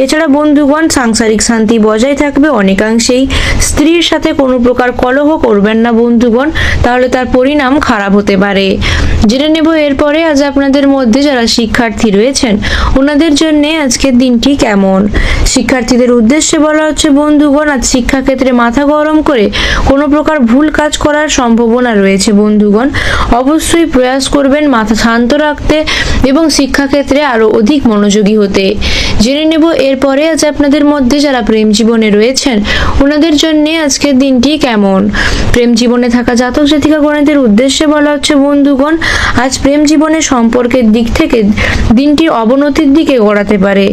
এছাড়া বন্ধুগণ, সাংসারিক শান্তি বজায় থাকবে অনেকাংশেই। স্ত্রীর সাথে কোনো প্রকার কলহ করবেন না বন্ধুগণ, তাহলে তার পরিণাম খারাপ হতে পারে। জেনে নেব এরপরে আজ আপনাদের মধ্যে যারা শিক্ষার্থী রয়েছেন ওনাদের জন্য আজকের দিনটি কেমন। শিক্ষার্থীদের উদ্দেশ্যে বলা হচ্ছে বন্ধুগণ, আজ শিক্ষাক্ষেত্রে মাথা গরম করে কোনো প্রকার ভুল কাজ করার সম্ভাবনা রয়েছে। বন্ধুগণ, অবশ্যই প্রয়াস করবেন মাথা শান্ত রাখতে এবং শিক্ষাক্ষেত্রে আরো অধিক মনোযোগী হতে। জেনে নেব এরপরে আজ আপনাদের মধ্যে যারা প্রেম জীবনে রয়েছেন ওনাদের জন্য আজকের দিনটি কেমন। প্রেম জীবনে থাকা জাতক জাতিকাগণের উদ্দেশ্যে বলা হচ্ছে বন্ধুগণ, আজ প্রেম জীবনে সম্পর্কের দিক থেকে দিনটি অবনতির দিকে গড়াতে পারে।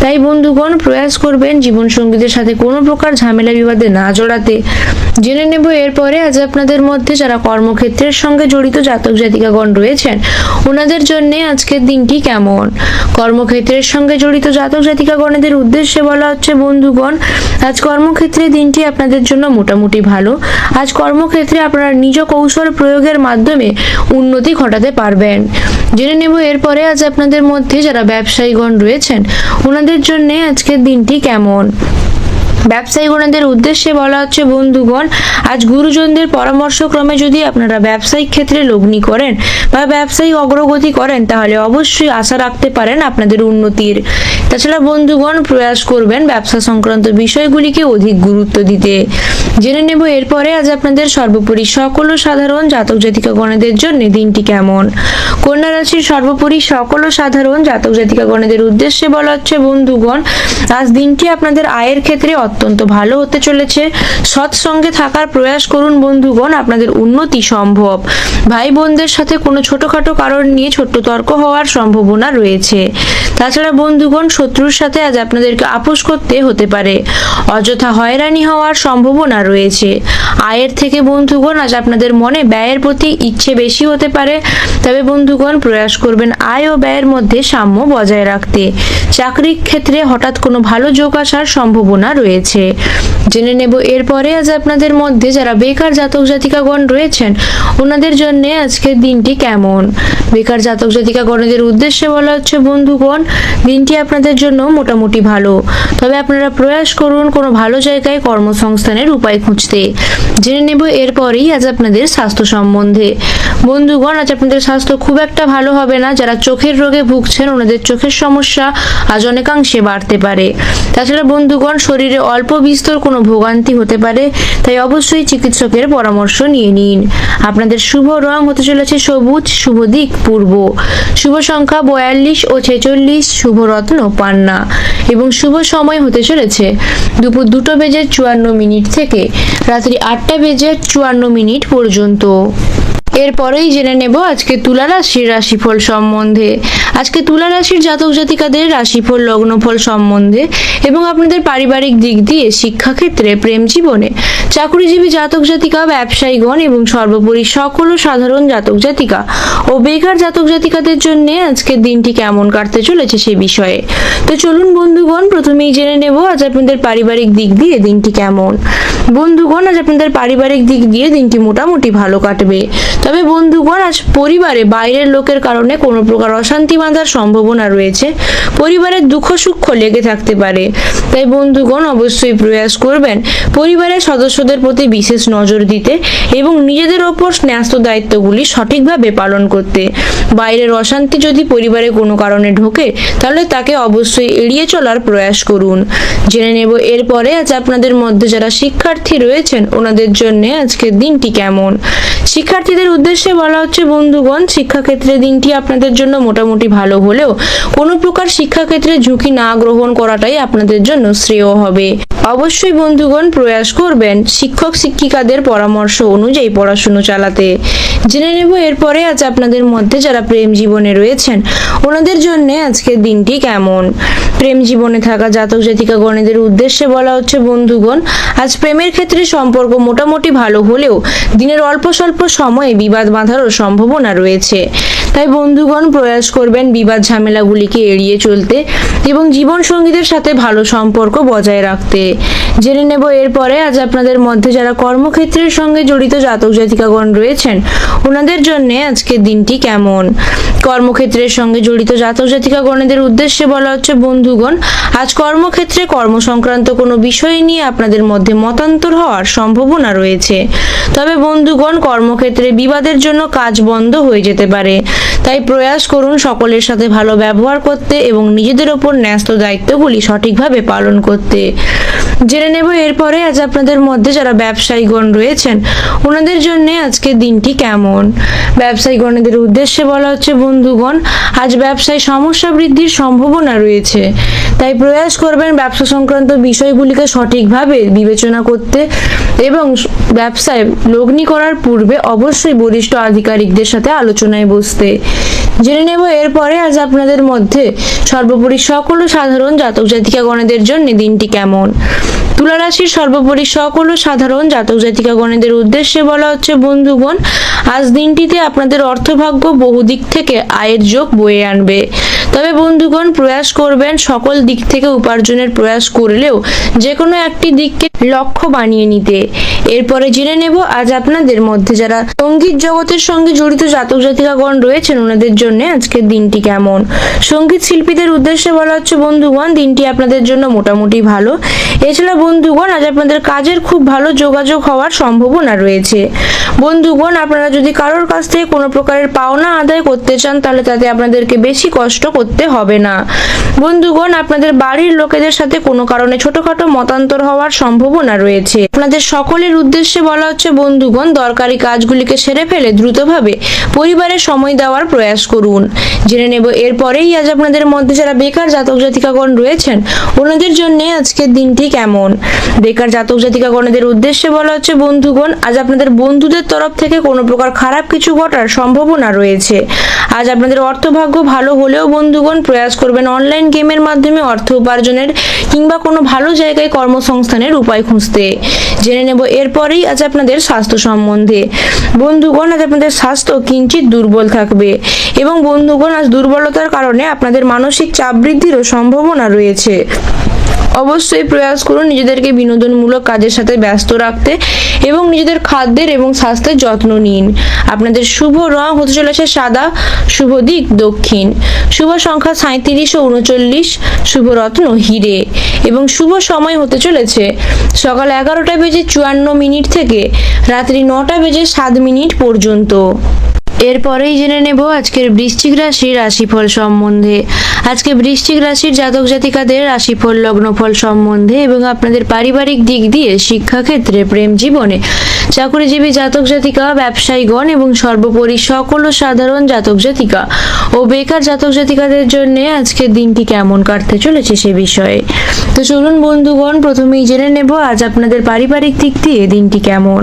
তাই বন্ধুগণ, প্রয়াস করবেন জীবন সঙ্গীদের সাথে কোনো প্রকার ঝামেলা বিবাদে না জড়াতে। জেনে নেব এরপরে আজ আপনাদের মধ্যে যারা কর্মক্ষেত্রের সঙ্গে জড়িত জাতক জাতিকাগণ রয়েছেন ওনাদের জন্য আজকের দিনটি কেমন। কর্মক্ষেত্রের সঙ্গে জড়িত জাতক জাতিকাগণের উদ্দেশ্যে বলা হচ্ছে বন্ধুগণ, আজ কর্মক্ষেত্রে দিনটি আপনাদের জন্য মোটামুটি ভালো। আজ কর্মক্ষেত্রে আপনারা নিজ কৌশল প্রয়োগের মাধ্যমে উন্নতি ঘটাতে পারবেন। জেনে নেব এরপরে আজ আপনাদের মধ্যে যারা ব্যবসায়ীগণ রয়েছেন ওনাদের জন্য আজকের দিনটি কেমন। ব্যবসায়ীগণদের উদ্দেশ্যে বলা হচ্ছে বন্ধুগণ, আজ গুরুজনদের পরামর্শক্রমে যদি আপনারা ব্যবসায়িক ক্ষেত্রে লগ্নি করেন বা ব্যবসায়িক অগ্রগতি করেন তাহলে অবশ্যই আশা রাখতে পারেন আপনাদের উন্নতির। তাছাড়া বন্ধুগণ প্রয়াস করবেন ব্যবসা সংক্রান্ত বিষয়গুলিকে অধিক গুরুত্ব দিতে। জেনে নেব এরপরে আজ আপনাদের সর্বোপরি সকল ও সাধারণ জাতক জাতিকাগণদের জন্য দিনটি কেমন। কন্যা রাশির সর্বোপরি সকল ও সাধারণ জাতক জাতিকাগণদের উদ্দেশ্যে বলা হচ্ছে বন্ধুগণ, আজ দিনটি আপনাদের আয়ের ক্ষেত্রে অত্যন্ত ভালো হতে চলেছে। সৎসঙ্গে থাকার প্রয়াস করুন বন্ধুগণ, আপনাদের উন্নতি সম্ভব। ভাই বোনদের সাথে কোনো ছোটখাটো কারণ নিয়ে ছোট্ট তর্ক হওয়ার সম্ভাবনা রয়েছে। তাছাড়া বন্ধুগণ শত্রুর সাথে আজ আপনাদেরকে আপোষ করতে হতে পারে। অযথা হয়রানি হওয়ার সম্ভাবনা রয়েছে। আয়ের থেকে বন্ধুগণ আজ আপনাদের মনে ব্যয়ের প্রতি ইচ্ছে বেশি হতে পারে, তবে বন্ধুগণ প্রয়াস করবেন আয় ও ব্যয়ের মধ্যে সাম্য বজায় রাখতে। চাকরির ক্ষেত্রে হঠাৎ কোনো ভালো যোগ আসার সম্ভাবনা রয়েছে। জেনে নেব এরপরে আজ আপনাদের মধ্যে যারা বেকার জাতক জাতিকাগণ রয়েছেন ওনাদের জন্য আজকের দিনটি কেমন। বেকার জাতক জাতিকাগণদের উদ্দেশ্যে বলা হচ্ছে বন্ধুগণ, দিনটি আপনাদের জন্য মোটামুটি ভালো, তবে আপনারা প্রয়াস করুন কোনো ভালো জায়গায় কর্মসংস্থানের উপায় খুঁজতে। জেনে নেব এরপরেই আজ আপনাদের স্বাস্থ্য সম্বন্ধে। বন্ধুগণ আজ আপনাদের স্বাস্থ্য খুব একটা ভালো হবে না। যারা চোখের রোগে ভুগছেন ওনাদের চোখের সমস্যা আজ অনেকাংশে বাড়তে পারে। তাছাড়া বন্ধুগণ শরীরে অল্প বিস্তর কোনো ভোগান্তি হতে পারে, তাই অবশ্যই চিকিৎসকের পরামর্শ নিয়ে নিন। আপনাদের শুভ রং হতে চলেছে সবুজ, শুভ দিক পূর্ব, শুভ সংখ্যা 42 ও 46, শুভ রত্ন পান্না এবং শুভ সময় হতে চলেছে দুপুর 2:54 থেকে রাত্রি 8:54 পর্যন্ত। এরপরেই জেনে নেব আজকে তুলা রাশির রাশিফল সম্বন্ধে। আজকে তুলা রাশির জাতক জাতিকাদের রাশিফল, লগ্নফল সম্বন্ধে এবং আপনাদের পারিবারিক দিক দিয়ে, শিক্ষাক্ষেত্রে, প্রেম জীবনে, চাকরিজীবী জাতক জাতিকা, ব্যবসায়ীগণ এবং সর্বোপরি সকল সাধারণ জাতক জাতিকা ও বেকার জাতক জাতিকাদের জন্য আজকের দিনটি কেমন কাটতে চলেছে সে বিষয়ে। তো চলুন বন্ধুগণ প্রথমেই জেনে নেব আজ আপনাদের পারিবারিক দিক দিয়ে দিনটি কেমন। বন্ধুগণ আজ আপনাদের পারিবারিক দিক দিয়ে দিনটি মোটামুটি ভালো কাটবে, তবে বন্ধুগণ আজ পরিবারে বাইরের লোকের কারণে কোনো প্রকার অশান্তি বাঁধার সম্ভাবনা রয়েছে। পরিবারের দুঃখ সুখ লেগে থাকতে পারে, তাই বন্ধুগণ অবশ্যই প্রয়াস করবেন পরিবারের সদস্যদের প্রতি বিশেষ নজর দিতে এবং নিজেদের ওপর ন্যস্ত দায়িত্বগুলি সঠিকভাবে পালন করতে। বাইরের অশান্তি যদি পরিবারে কোনো কারণে ঢোকে তাহলে তাকে অবশ্যই এড়িয়ে চলার প্রয়াস করুন। জেনে নেব এরপরে আজ আপনাদের মধ্যে যারা শিক্ষার্থী রয়েছেন ওনাদের জন্য আজকের দিনটি কেমন। শিক্ষার্থীদের উদ্দেশ্যে বলা হচ্ছে বন্ধুগণ, শিক্ষাক্ষেত্রে দিনটি আপনাদের জন্য মোটামুটি ভালো হলেও কোনো প্রকার শিক্ষাক্ষেত্রে ঝুঁকি না গ্রহণ করাটাই আপনাদের জন্য শ্রেয় হবে। অবশ্যই বন্ধুগণ প্রয়াস করবেন শিক্ষক শিক্ষিকাদের পরামর্শ অনুযায়ী পড়াশুনো চালাতে। জেনে নেব এরপরে আজ আপনাদের মধ্যে যারা প্রেম জীবনে রয়েছেন ওনাদের জন্য আজকের দিনটি কেমন। প্রেম জীবনে থাকা জাতক জাতিকাগণদের উদ্দেশ্যে বলা হচ্ছে বন্ধুগণ, আজ প্রেমের ক্ষেত্রে সম্পর্ক মোটামুটি ভালো হলেও দিনের অল্প স্বল্প সময়ে বিবাদ বাঁধারও সম্ভাবনা রয়েছে। তাই বন্ধুগণ প্রয়াস করবেন বিবাদ ঝামেলাগুলিকে এড়িয়ে চলতে এবং জীবন সঙ্গীদের সাথে ভালো সম্পর্ক বজায় রাখতে। জেনে নেব এরপরে আজ আপনাদের মধ্যে যারা কর্মক্ষেত্রের সঙ্গে জড়িত জাতক জাতিকাগণ রয়েছেন ওনাদের জন্য আজকের দিনটি কেমন। কর্মক্ষেত্রের সঙ্গে জড়িত জাতক জাতিকাগণদের উদ্দেশ্যে বলা হচ্ছে বন্ধুগণ, আজ কর্মক্ষেত্রে কর্ম সংক্রান্ত কোনো বিষয় নিয়ে আপনাদের মধ্যে মতান্তর হওয়ার সম্ভাবনা রয়েছে, তবে বন্ধুগণ কর্মক্ষেত্রে বিবাদের জন্য কাজ বন্ধ হয়ে যেতে পারে। তাই প্রয়াস করুন সকলের সাথে ভালো ব্যবহার করতে এবং নিজেদের ওপর ন্যস্ত দায়িত্বগুলি সঠিকভাবে পালন করতে। জেনে নেব এরপরে আজ আপনাদের মধ্যে যারা ব্যবসায়ীগণ রয়েছেন ওনাদের জন্য আজকের দিনটি কেমন। ব্যবসায়ীগণদের উদ্দেশ্যে বলা হচ্ছে বন্ধুগণ, আজ ব্যবসায় সমস্যা বৃদ্ধির সম্ভাবনা রয়েছে, তাই প্রয়াস করবেন ব্যবসা সংক্রান্ত বিষয়গুলিকে সঠিকভাবে বিবেচনা করতে এবং ব্যবসায় লগ্নি করার পূর্বে অবশ্যই বরিষ্ঠ আধিকারিকদের সাথে আলোচনায় বসতে। জেনে নেব এরপরে আজ আপনাদের মধ্যে সর্বোপরি সকল সাধারণ জাতক জাতিকাগণদের জন্য দিনটি কেমন। তুলা রাশির সর্বোপরি সকল সাধারণ জাতক জাতিকাগণদের উদ্দেশ্যে বলা হচ্ছে বন্ধুগণ, আজ দিনটিতে আপনাদের অর্থভাগ্য বহু দিক থেকে আয়ের যোগ বয়ে আনবে, তবে বন্ধুগণ প্রয়াস করবেন সকল দিক থেকে উপার্জনের প্রয়াস করলেও যে কোনো একটি দিককে লক্ষ্য বানিয়ে নিতে এরপরে জেনে নেব আজ আপনাদের মধ্যে যারা সঙ্গীত জগতের সঙ্গে জড়িত জাতক জাতিকাগণ রয়েছেন ওনাদের জন্য আজকের দিনটি কেমন। সঙ্গীত শিল্পীদের উদ্দেশ্যে বলা হচ্ছে বন্ধুগণ, দিনটি আপনাদের জন্য মোটামুটি ভালো। এছাড়া বন্ধুগণ, আজ আপনাদের কাজের খুব ভালো যোগাযোগ হওয়ার সম্ভাবনা রয়েছে। বন্ধুগণ, আপনারা যদি কারোর কাছ থেকে কোনো প্রকারের পাওনা আদায় করতে চান তাহলে তাতে আপনাদেরকে বেশি কষ্ট করতে হবে না। বন্ধুগণ, আপনাদের বাড়ির লোকেদের সাথে কোনো কারণে ছোটখাটো মতান্তর হওয়ার সম্ভাবনা রয়েছে। আপনাদের সকলের উদ্দেশ্যে বলা হচ্ছে বন্ধুগণ, দরকারি কাজগুলিকে সেরে ফেলে দ্রুতভাবে পরিবারের সময় দেওয়ার প্রয়াস করুন। জেনে নেব এরপরেই আজ আপনাদের মধ্যে যারা বেকার জাতক জাতিকাগণ রয়েছেন ওনাদের জন্য আজকের দিনটি কেমন। বেকার জাতক জাতিকাগণদের উদ্দেশ্যে বলা হচ্ছে বন্ধুগণ, আজ আপনাদের বন্ধুদের তরফ থেকে কোনো প্রকার খারাপ কিছু ঘটার সম্ভাবনা রয়েছে। আজ আপনাদের অর্থভাগ্য ভালো হলেও বন্ধুগণ প্রয়াস করবেন অনলাইন গেমের মাধ্যমে অর্থ উপার্জনের কিংবা কোনো ভালো জায়গায় কর্মসংস্থানের উপায় খুঁজতে। জেনে নেব এরপরেই আজ আপনাদের স্বাস্থ্য সম্বন্ধে। বন্ধুগণ, আজ আপনাদের স্বাস্থ্য কিঞ্চিত দুর্বল থাকবে এবং বন্ধুগণ, আজ দুর্বলতার কারণে আপনাদের মানসিক চাপ বৃদ্ধিরও সম্ভাবনা রয়েছে। অবশ্যই প্রয়াস করুন নিজেদেরকে বিনোদনমূলক কাজের সাথে ব্যস্ত রাখতে এবং নিজেদের খাদ্যের এবং স্বাস্থ্যের যত্ন নিন। আপনাদের শুভ রং হতে চলেছে সাদা, শুভ দিক দক্ষিণ, শুভ সংখ্যা 37 ও 39, শুভ রত্ন হিরে এবং শুভ সময় হতে চলেছে সকাল 11:54 থেকে রাত্রি 9:07 পর্যন্ত। এরপরেই জেনে নেব আজকের বৃশ্চিক রাশির রাশিফল সম্বন্ধে। আজকে বৃশ্চিক রাশির জাতক জাতিকাদের রাশিফল লগ্নফল সম্বন্ধে এবং আপনাদের পারিবারিক দিক দিয়ে শিক্ষাক্ষেত্রে, প্রেম জীবনে, চাকরিজীবী জাতক জাতিকা, ব্যবসায়ীগণ এবং সর্বোপরি সকল সাধারণ জাতক জাতিকা ও বেকার জাতক জাতিকাদের জন্য আজকের দিনটি কেমন কাটতে চলেছে সে বিষয়ে। তো চলুন বন্ধুগণ, প্রথমেই জেনে নেব আজ আপনাদের পারিবারিক দিক দিয়ে দিনটি কেমন।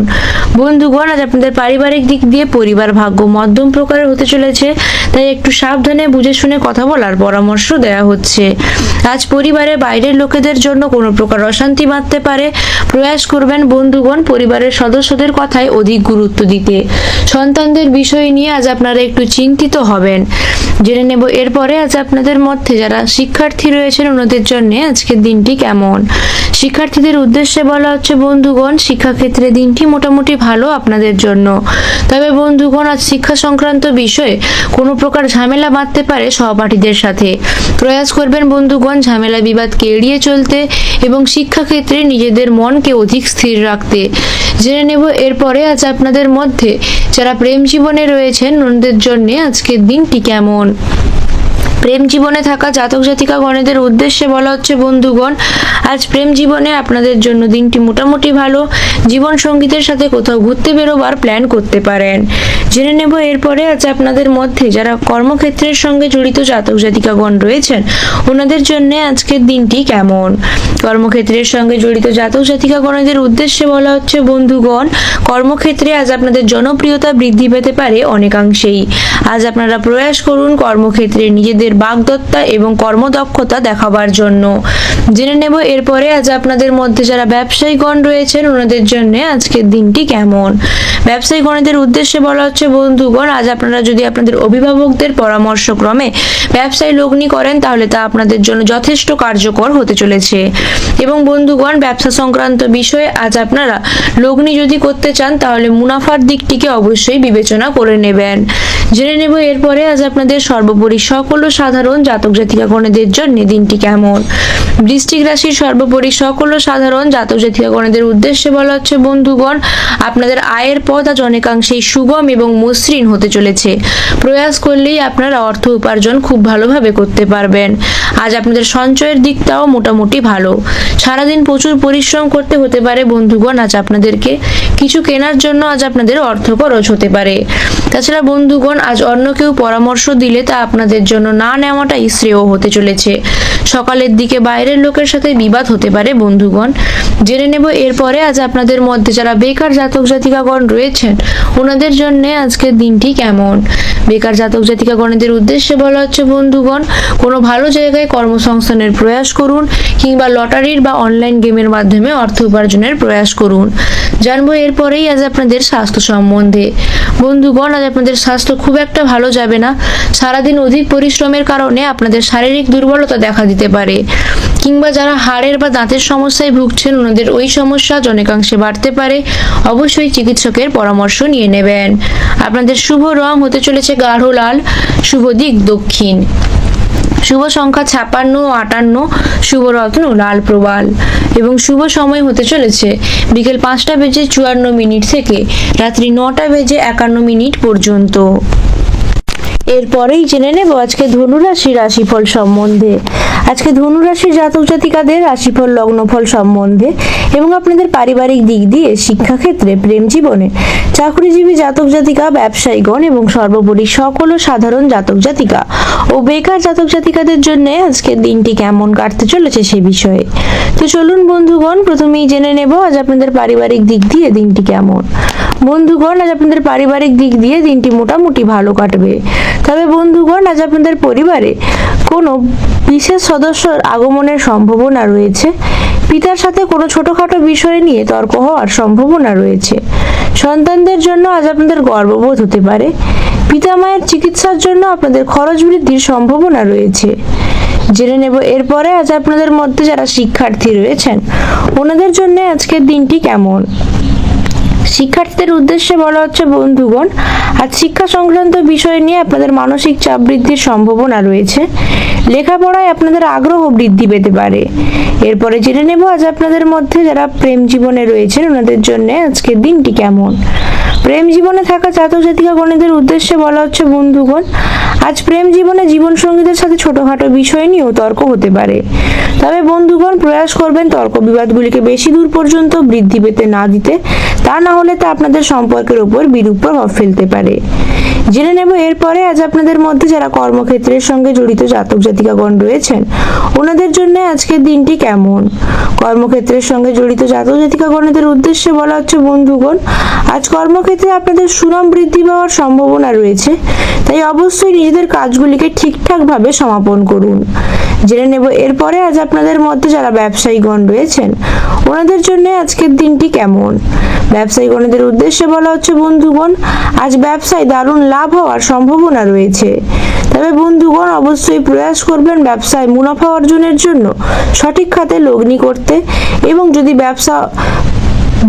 বন্ধুগণ, আজ আপনাদের পারিবারিক দিক দিয়ে পরিবার ভাগ্য মধ্যম প্রকারের হতে চলেছে, তাই একটু সাবধানে বুঝে শুনে কথা বলার পরামর্শ দেওয়া হচ্ছে। আজ পরিবারের বাইরের লোকেদের জন্য কোনো প্রকার অশান্তি বাঁধতে পারে। প্রয়াস করবেন বন্ধুগণ পরিবারের সদস্যদের কথায় অধিক গুরুত্ব দিতে। সন্তানদের বিষয় নিয়ে আজ আপনারা একটু চিন্তিত হবেন। জেনে নেব এরপরে আজ আপনাদের মধ্যে যারা শিক্ষার্থী রয়েছেন ওনাদের জন্য আজকের দিনটি কেমন। শিক্ষার্থীদের উদ্দেশ্যে বলা হচ্ছে বন্ধুগণ, শিক্ষাক্ষেত্রে দিনটি মোটামুটি ভালো আপনাদের জন্য। তবে বন্ধুগণ, আজ শিক্ষা সংক্রান্ত বিষয়ে কোনো প্রকার ঝামেলা বাঁধতে পারে সহপাঠীদের সাথে। প্রয়াস করবেন বন্ধুগণ ঝামেলা বিবাদকে এড়িয়ে চলতে এবং শিক্ষাক্ষেত্রে নিজেদের মনকে অধিক স্থির রাখতে। জেনে নেব এরপরে আজ আপনাদের মধ্যে যারা প্রেম জীবনে রয়েছেন ওনাদের জন্য আজকের দিনটি কেমন। প্রেম জীবনে থাকা জাতক জাতিকাগণেদের উদ্দেশ্যে বলা হচ্ছে বন্ধুগণ, আজ প্রেম জীবনে আপনাদের জন্য দিনটি মোটামুটি ভালো। জীবন সঙ্গীতের সাথে কোথাও ঘুরতে বেরোবার প্ল্যান করতে পারেন। জেনে নেব এরপরে আজ আপনাদের মধ্যে যারা কর্মক্ষেত্রের সঙ্গে জড়িত জাতক জাতিকাগণ রয়েছেন ওনাদের জন্য আজকের দিনটি কেমন। কর্মক্ষেত্রের সঙ্গে জড়িত জাতক জাতিকাগণেদের উদ্দেশ্যে বলা হচ্ছে বন্ধুগণ, কর্মক্ষেত্রে আজ আপনাদের জনপ্রিয়তা বৃদ্ধি পেতে পারে অনেকাংশেই। আজ আপনারা প্রয়াস করুন কর্মক্ষেত্রে নিজেদের বাগদত্তা এবং কর্মদক্ষতা দেখাবার জন্য। জেনে নেব এরপরে আজ আপনাদের মধ্যে যারা ব্যবসায়ীগণ রয়েছেন ওনাদের জন্য আজকের দিনটি কেমন। ব্যবসায়ীগণের উদ্দেশ্যে বলা হচ্ছে বন্ধুগণ, আজ আপনারা যদি আপনাদের অভিভাবকদের পরামর্শক্রমে ব্যবসায় লগ্নি করেন তাহলে তা আপনাদের জন্য যথেষ্ট কার্যকর হতে চলেছে। এবং বন্ধুগণ, ব্যবসা সংক্রান্ত বিষয়ে আজ আপনারা লগ্নি যদি করতে চান তাহলে মুনাফার দিকটিকে অবশ্যই বিবেচনা করে নেবেন। জেনে নেব এরপরে আজ আপনাদের সর্বোপরি সকল সাধারণ জাতক জাতিকাগণেদের জন্য দিনটি কেমন। বৃশ্চিক রাশির সর্বোপরি সকল সাধারণ জাতক জাতিকাগণেদের উদ্দেশ্যে বলা হচ্ছে বন্ধুগণ, আপনাদের আয়ের পথ আজ অনেকাংশেই সুগম এবং মসৃণ হতে চলেছে। প্রয়াস করলেই আপনারা অর্থ উপার্জন খুব ভালোভাবে করতে পারবেন। আজ আপনাদের সঞ্চয়ের দিকটাও মোটামুটি ভালো। সারাদিন প্রচুর পরিশ্রম করতে হতে পারে বন্ধুগণ আজ আপনাদেরকে। কিছু কেনার জন্য আজ আপনাদের অর্থ খরচ হতে পারে। তাছাড়া বন্ধুগণ, আজ অন্য কেউ পরামর্শ দিলে তা আপনাদের জন্য না নেওয়াটাই শ্রেয় হতে চলেছে। সকালের দিকে বাইরের লোকের সাথে বিবাদ হতে পারে বন্ধুগণ। জেনে নেব এরপরে আজ আপনাদের মধ্যে যারা বেকার জাতক জাতিকাগণ রয়েছেন ওনাদের জন্য আজকের দিনটি কেমন। বেকার জাতক জাতিকাগণের উদ্দেশ্যে বলা হচ্ছে বন্ধুগণ, কোনো ভালো জায়গায় কর্মসংস্থানের প্রয়াস করুন কিংবা লটারির বা অনলাইন গেমের মাধ্যমে অর্থ উপার্জনের প্রয়াস করুন। জানবো এরপরেই আজ আপনাদের স্বাস্থ্য সম্বন্ধে। বন্ধুগণ, আজ আপনাদের স্বাস্থ্য খুব একটা ভালো যাবে না। সারাদিন অধিক পরিশ্রমের কারণে আপনাদের শারীরিক দুর্বলতা দেখা দিতে দিতে পারে, কিংবা যারা হাড়ের বা দাঁতের সমস্যায় ভুগছেন ওনাদের ওই সমস্যা অনেকাংশে বাড়তে পারে। অবশ্যই চিকিৎসকের পরামর্শ নিয়ে নেবেন। আপনাদের শুভ রং হতে চলেছে গাঢ় লাল, শুভ দিক দক্ষিণ, শুভ সংখ্যা 56 ও 58, শুভ রত্ন লাল প্রবাল এবং শুভ সময় হতে চলেছে বিকেল 5:54 থেকে রাত্রি 9:51 পর্যন্ত। এরপরেই জেনে নেব আজকে ধনুরাশি রাশিফল সম্বন্ধে। আজকে ধনুরাশির জাতক জাতিকাদের রাশিফল, লগ্নফল সম্বন্ধে এবং আপনাদের পারিবারিক দিক দিয়ে, শিক্ষাক্ষেত্রে, প্রেম জীবনে, চাকরিজীবী জাতক জাতিকা, ব্যবসায়ীগণ এবং সর্বোপরি সকল সাধারণ জাতক জাতিকা ও বেকার জাতক জাতিকাদের জন্য আজকের দিনটি কেমন কাটতে চলেছে সে বিষয়ে। তো চলুন বন্ধুগণ, প্রথমেই জেনে নেব আজ আপনাদের পারিবারিক দিক দিয়ে দিনটি কেমন। বন্ধুগণ, আজ আপনাদের পারিবারিক দিক দিয়ে দিনটি মোটামুটি ভালো কাটবে। তবে বন্ধুগণ, আজ আপনাদের পরিবারে কোনো বিশেষ সদস্যর আগমনের সম্ভাবনা রয়েছে। পিতার সাথে কোনো ছোটখাটো বিষয় নিয়ে তর্ক হওয়ার সম্ভাবনা রয়েছে। সন্তানদের জন্য আজ আপনাদের গর্ববোধ হতে পারে। পিতা মায়ের চিকিৎসার জন্য আপনাদের খরচ বৃদ্ধির সম্ভাবনা রয়েছে। জেনে নেব এরপরে আজ আপনাদের মধ্যে যারা শিক্ষার্থী রয়েছেন ওনাদের জন্য আজকের দিনটি কেমন। শিক্ষার্থীদের উদ্দেশ্যে বলা হচ্ছে বন্ধুগণ, আজ শিক্ষা সংক্রান্ত বিষয় নিয়ে আপনাদের মানসিক চাপ বৃদ্ধির সম্ভাবনা রয়েছে। লেখাপড়ায় আপনাদের আগ্রহ বৃদ্ধি পেতে পারে। এরপরে জেনে নেব আজ আপনাদের মধ্যে যারা প্রেম জীবনে রয়েছেন ওনাদের জন্য আজকের দিনটি কেমন। প্রেম জীবনে থাকা জাতক জাতিকা গণেদের উদ্দেশ্যে বলা হচ্ছে বন্ধুগণ, আজ প্রেম জীবনে জীবন সঙ্গীদের সাথে ছোটখাটো বিষয় নিয়েও তর্ক হতে পারে। তবে বন্ধুগণ, প্রয়াস করবেন তর্ক বিবাদগুলিকে বেশি দূর পর্যন্ত বৃদ্ধি পেতে না দিতে, তা না হলে তা আপনাদের সম্পর্কের উপর বিরূপ প্রভাব ফেলতে পারে। জেনে নেব এরপরে আজ আপনাদের মধ্যে যারা কর্মক্ষেত্রের সঙ্গে জড়িত জাতক জাতিকাগণ রয়েছেন ওনাদের জন্য আজকের দিনটি কেমন। কর্মক্ষেত্রের সঙ্গে জড়িত জাতক জাতিকাগণের উদ্দেশ্যে বলা হচ্ছে বন্ধুগণ, আজ কর্মক্ষেত্রে আপনাদের সুনাম বৃদ্ধি পাওয়ার সম্ভাবনা রয়েছে, তাই অবশ্যই নিজেদের কাজগুলিকে ঠিকঠাকভাবে সমাপন করুন। জেনে নেব এরপরে আজ আপনাদের মধ্যে যারা ব্যবসায়ীগণ রয়েছেন ওনাদের জন্য আজকের দিনটি কেমন। ব্যবসায়ীগণদের উদ্দেশ্যে বলা হচ্ছে বন্ধুগণ, আজ ব্যবসায় দারুণ লাভ হওয়ার সম্ভাবনা রয়েছে। তবে বন্ধুগণ, অবশ্যই প্রয়াস করবেন ব্যবসায় মুনাফা অর্জনের জন্য সঠিক খাতে লগ্নি করতে, এবং যদি ব্যবসা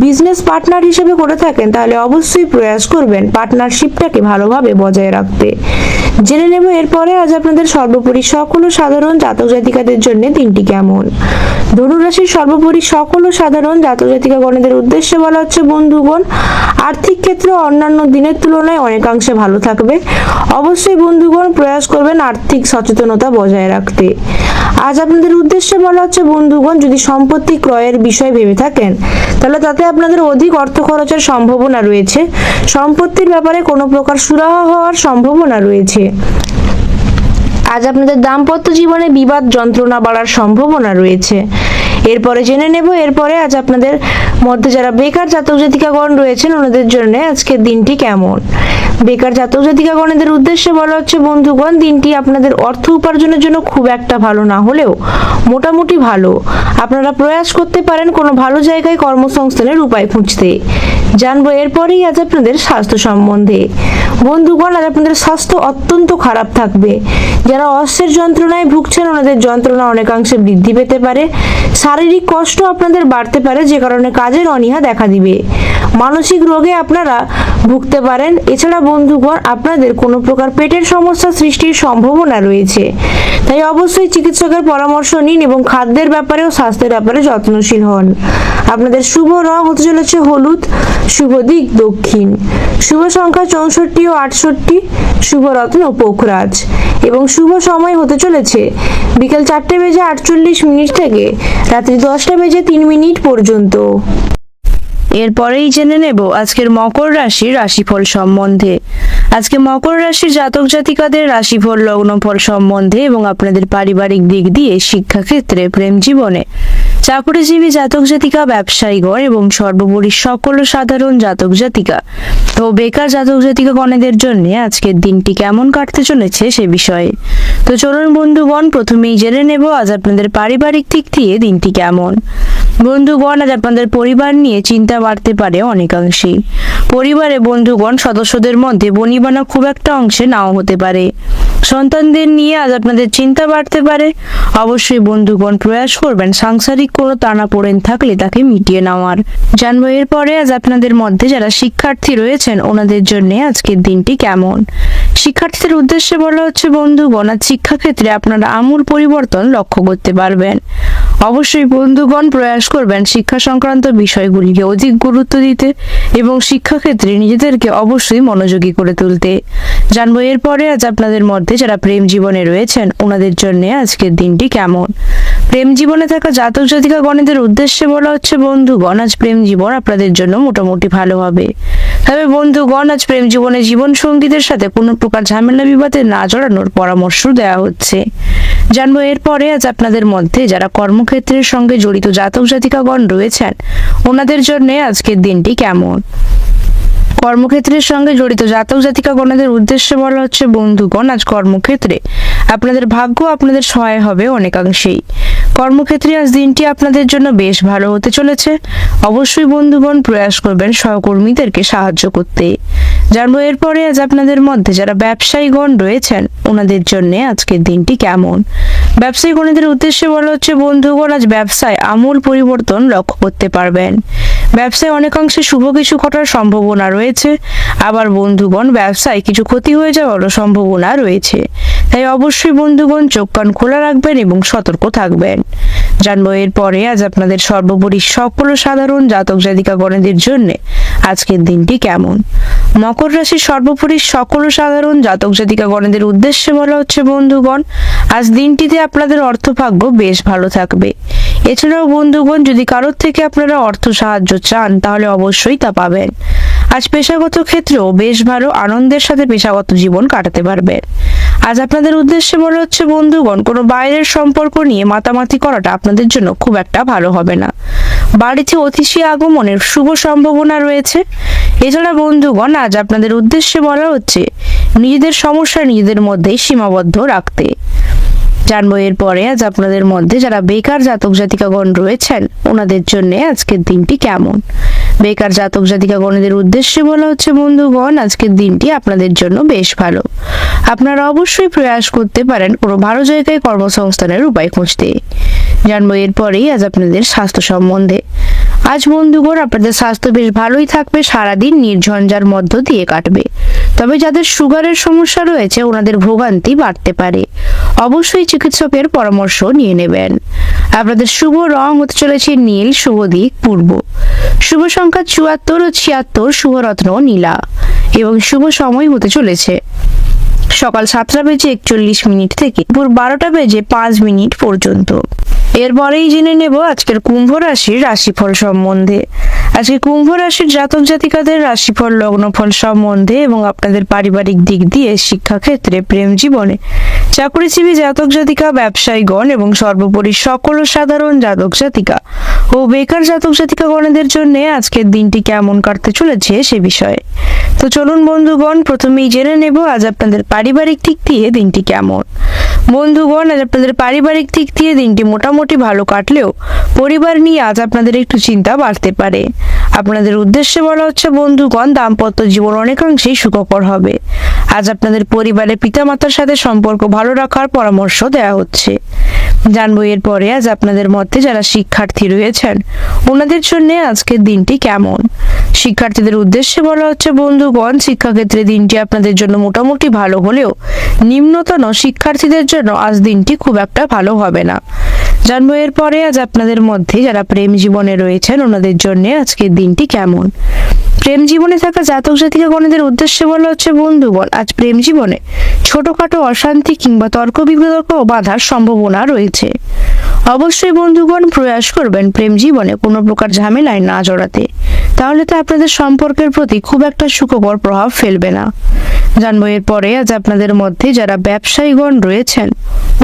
বিজনেস পার্টনার হিসেবে করে থাকেন তাহলে অবশ্যই প্রয়াস করবেন পার্টনারশিপটাকে ভালোভাবে বজায় রাখতে। জেনে নেব এরপরে আজ আপনাদের সর্বোপরি সকল সাধারণ জাতক জাতিকাদের জন্য দিনটি কেমন। ধনুরাশির সর্বোপরি সকল সাধারণ জাতক জাতিকাগণের উদ্দেশ্যে বলা হচ্ছে বন্ধুগণ, আর্থিক ক্ষেত্রে অন্যান্য দিনের তুলনায় অনেকাংশে ভালো থাকবে। অবশ্যই বন্ধুগণ, প্রয়াস করবেন আর্থিক সচেতনতা বজায় রাখতে। আজ আপনাদের উদ্দেশ্যে বলা হচ্ছে বন্ধুগণ, যদি সম্পত্তি ক্রয়ের বিষয় ভেবে থাকেন তাহলে তাতে আপনাদের অধিক অর্থ খরচের সম্ভাবনা রয়েছে। সম্পত্তির ব্যাপারে কোনো প্রকার সুরাহা হওয়ার সম্ভাবনা রয়েছে। আজ আপনাদের দাম্পত্য জীবনে বিবাদ যন্ত্রণা বাড়ার সম্ভাবনা রয়েছে। এরপরে জেনে নেব এরপরে আজ আপনাদের মধ্যে যারা বেকার জাতক জাতিকাগণ রয়েছেন ওনাদের জন্য আজকের দিনটি কেমন। বেকার জাতক জাতিকাগণের উদ্দেশ্যে বলা হচ্ছে বন্ধুগণ, দিনটি আপনাদের অর্থ উপার্জনের জন্য খুব একটা ভালো না হলেও মোটামুটি ভালো। আপনারা প্রয়াস করতে পারেন কোনো ভালো জায়গায় কর্মসংস্থানের উপায় খুঁজতে। জানবো এরপরেই আজ আপনাদের স্বাস্থ্য সম্বন্ধে। বন্ধুগণ, আজ আপনাদের স্বাস্থ্য অত্যন্ত খারাপ থাকবে। যারা অস্ত্রের যন্ত্রণায় ভুগছেন ওনাদের যন্ত্রণা অনেকাংশে বৃদ্ধি পেতে পারে। শারীরিক কষ্ট আপনাদের বাড়তে পারে, যে কারণে কাজের অনীহা দেখা দিবে। মানসিক রোগে আপনারা ভুগতে পারেন। এছাড়া বন্ধুগণ, আপনাদের কোনো প্রকার পেটের সমস্যা সৃষ্টির সম্ভাবনা রয়েছে, তাই অবশ্যই চিকিৎসকের পরামর্শ নিন এবং খাদ্যের ব্যাপারে ও স্বাস্থ্যের ব্যাপারে যত্নশীল হন। আপনাদের শুভ রং হতে চলেছে হলুদ, শুভ দিক দক্ষিণ, শুভ সংখ্যা 64 ও 68, শুভ রত্ন পোখরাজ এবং শুভ সময় হতে চলেছে বিকেল 4:48 থেকে রাত্রি 10:03 পর্যন্ত। এরপরেই জেনে নেব আজকের মকর রাশির রাশিফল সম্বন্ধে। আজকে মকর রাশির জাতক জাতিকাদের রাশিফল, লগ্নফল সম্বন্ধে এবং আপনাদের পারিবারিক দিক দিয়ে, শিক্ষাক্ষেত্রে, প্রেম জীবনে, চাকরিজীবী জাতক জাতিকা, ব্যবসায়ীগণ এবং সর্বোপরি সকল সাধারণ জাতক জাতিকা ও বেকার জাতক জাতিকা গণেদের জন্য আজকের দিনটি কেমন কাটতে চলেছে সে বিষয়ে। তো চলুন বন্ধুগণ, প্রথমেই জেনে নেব আজ আপনাদের পারিবারিক দিক দিয়ে দিনটি কেমন। বন্ধুগণ, আজ আপনাদের পরিবার নিয়ে চিন্তা বাড়তে পারে অনেকাংশেই। পরিবারে বন্ধুগণ সদস্যদের মধ্যে বনিবনা খুব একটা অংশে নাও হতে পারে। সন্তানদের নিয়ে আজ আপনাদের চিন্তা বাড়তে পারে। অবশ্যই বন্ধুগণ প্রয়াস করবেন সাংসারিক কোনো টানাপোড়েন থাকলে তাকে মিটিয়ে নেওয়ার। জানবো এরপরে আজ আপনাদের মধ্যে যারা শিক্ষার্থী রয়েছেন ওনাদের জন্য আজকের দিনটি কেমন। শিক্ষার্থীদের উদ্দেশ্যে বলা হচ্ছে বন্ধুগণ আজ শিক্ষাক্ষেত্রে আপনারা আমূল পরিবর্তন লক্ষ্য করতে পারবেন। অবশ্যই বন্ধুগণ প্রয়াস করবেন শিক্ষা সংক্রান্ত বিষয়গুলিকে অধিক গুরুত্ব দিতে এবং শিক্ষাক্ষেত্রে নিজেদেরকে অবশ্যই মনোযোগী করে তুলতে। জানবো এরপরে আজ আপনাদের মধ্যে যারা প্রেম জীবনে রয়েছেন ওনাদের জন্য আজকের দিনটি কেমন। প্রেম জীবনে থাকা জাতক জাতিকা গণেদের উদ্দেশ্যে বলা হচ্ছে বন্ধুগণ আজ প্রেম জীবন আপনাদের জন্য মোটামুটি ভালো হবে। তবে বন্ধুগণ আজ প্রেম জীবনে জীবন সঙ্গীদের সাথে কোনো প্রকার ঝামেলা বিবাদে না জড়ানোর পরামর্শ দেওয়া হচ্ছে। জানবো এরপরে আজ আপনাদের মধ্যে যারা কর্মক্ষেত্রের সঙ্গে জড়িত জাতক জাতিকাগণ রয়েছেন ওনাদের জন্য আজকের দিনটি কেমন। কর্মক্ষেত্রের সঙ্গে জড়িত জাতক জাতিকাগণদের উদ্দেশ্যে বলা হচ্ছে বন্ধুগণ আজ কর্মক্ষেত্রে আপনাদের ভাগ্য আপনাদের সহায় হবে অনেকাংশেই। কর্মক্ষেত্রে আজ দিনটি আপনাদের জন্য বেশ ভালো হতে চলেছে। অবশ্যই বন্ধুগণ প্রয়াস করবেন সহকর্মীদেরকে সাহায্য করতে। জানবো এরপরে আজ আপনাদের মধ্যে যারা ব্যবসায়ীগণ রয়েছেন ওনাদের জন্য আজকের দিনটি কেমন। ব্যবসায়ী গণেদের উদ্দেশ্যে বলা হচ্ছে বন্ধুগণ আজ ব্যবসায় আমূল পরিবর্তন লক্ষ্য করতে পারবেন। ব্যবসায় অনেকাংশে শুভ কিছু ঘটার সম্ভাবনা রয়েছে, আবার বন্ধুগণ ব্যবসায় কিছু ক্ষতি হয়ে যাওয়ারও সম্ভাবনা রয়েছে। তাই অবশ্যই বন্ধুগণ চোখ কান খোলা রাখবেন এবং সতর্ক থাকবেন। জানবো এরপরে আজ আপনাদের সর্বোপরি সকল সাধারণ জাতক জাতিকা গণেদের জন্য আজকের দিনটি কেমন। মকর রাশির সর্বোপরি সকল সাধারণ জাতক জাতিকা গণেদের উদ্দেশ্যে বলা হচ্ছে বন্ধুগণ আজ দিনটিতে আপনাদের অর্থভাগ্য বেশ ভালো থাকবে। এছাড়াও বন্ধুগণ যদি কারোর থেকে আপনারা অর্থ সাহায্য চান তাহলে অবশ্যই তা পাবেন। আজ পেশাগত ক্ষেত্রেও বেশ ভালো আনন্দের সাথে পেশাগত জীবন কাটাতে পারবেন। আজ আপনাদের উদ্দেশ্যে বলা হচ্ছে বন্ধুগণ কোনো বাইরের সম্পর্ক নিয়ে মাতামাতি করাটা আপনাদের জন্য খুব একটা ভালো হবে না। বাড়িতে অতিথি আগমনের শুভ সম্ভাবনা রয়েছে। এছাড়া বন্ধুগণ আজ আপনাদের উদ্দেশ্যে বলা হচ্ছে নিজেদের সমস্যা নিজেদের মধ্যেই সীমাবদ্ধ রাখতে। জানবো এরপরে আজ আপনাদের মধ্যে যারা বেকার জাতক জাতিকাগণ রয়েছেন ওনাদের জন্য আজকের দিনটি কেমন। বেকার জাতক জাতিকাগণদের উদ্দেশ্যে বলা হচ্ছে বন্ধুগণ আজকের দিনটি আপনাদের জন্য বেশ ভালো। আপনারা অবশ্যই প্রয়াস করতে পারেন কোনো ভালো জায়গায় কর্মসংস্থানের উপায় খুঁজতে। জানবো এরপরেই আজ আপনাদের স্বাস্থ্য সম্বন্ধে। আজ বন্ধুগণ আপনাদের স্বাস্থ্য বেশ ভালোই থাকবে, সারাদিন নির্ঝঞ্ঝার মধ্য দিয়ে কাটবে। তবে যাদের সুগারের সমস্যা রয়েছে ওনাদের ভোগান্তি বাড়তে পারে। অবশ্যই চিকিৎসকের পরামর্শ নিয়ে নেবেন। আপনাদের শুভ রং হতে চলেছে নীল, শুভ দিক পূর্ব, শুভ সংখ্যা 74 ও 76, শুভ রত্ন নীলা এবং শুভ সময় হতে চলেছে সকাল 7:41 থেকে দুপুর 12:05 পর্যন্ত। এরপরেই জেনে নেব আজকের কুম্ভ রাশির রাশিফল সম্বন্ধে। আজকে কুম্ভ রাশির জাতক জাতিকাদের রাশিফল, লগ্নফল সম্বন্ধে এবং আপনাদের পারিবারিক দিক দিয়ে, শিক্ষাক্ষেত্রে, প্রেম জীবনে, চাকরিজীবী জাতক জাতিকা, ব্যবসায়ীগণ এবং সর্বোপরি সকল সাধারণ জাতক জাতিকা ও বেকার জাতক জাতিকা গণেদের জন্য আজকের দিনটি কেমন কাটতে চলেছে সে বিষয়ে। তো চলুন বন্ধুগণ প্রথমেই জেনে নেব আজ আপনাদের পারিবারিক দিক দিয়ে দিনটি কেমন। বন্ধুগণ আজ আপনাদের পারিবারিক দিক দিয়ে দিনটি মোটামুটি ভালো কাটলেও পরিবার নিয়ে আজ আপনাদের একটু চিন্তা বাড়তে পারে। আপনাদের উদ্দেশ্যে বলা হচ্ছে বন্ধুগণ দাম্পত্য জীবন অনেকাংশেই সুখকর হবে। আজ আপনাদের পরিবারের পিতামাতার সাথে সম্পর্ক ভালো রাখার পরামর্শ দেওয়া হচ্ছে। জানবো এরপরে আজ আপনাদের মধ্যে যারা শিক্ষার্থী রয়েছেন ওনাদের জন্য আজকের দিনটি কেমন। শিক্ষার্থীদের উদ্দেশ্যে বলা হচ্ছে বন্ধুগণ শিক্ষাক্ষেত্রে দিনটি আপনাদের জন্য মোটামুটি ভালো হলেও নিম্নতন শিক্ষার্থীদের জন্য আজ দিনটি খুব একটা ভালো হবে না। জানবো এরপরে আজ আপনাদের মধ্যে যারা প্রেম জীবনে রয়েছেন ওনাদের জন্য আজকের দিনটি কেমন। প্রেম জীবনে থাকা জাতক জাতিকা গণেদের উদ্দেশ্যে বলা হচ্ছে বন্ধুগণ আজ প্রেম জীবনে ছোটখাটো অশান্তি কিংবা তর্ক বিতর্ক বাধার সম্ভাবনা রয়েছে। অবশ্যই বন্ধুগণ প্রয়াস করবেন প্রেম জীবনে কোনো প্রকার ঝামেলায় না জড়াতে, তাহলে তো আপনাদের সম্পর্কের প্রতি খুব একটা সুখকর প্রভাব ফেলবে না। জানবো এরপরে আজ আপনাদের মধ্যে যারা ব্যবসায়ীগণ রয়েছেন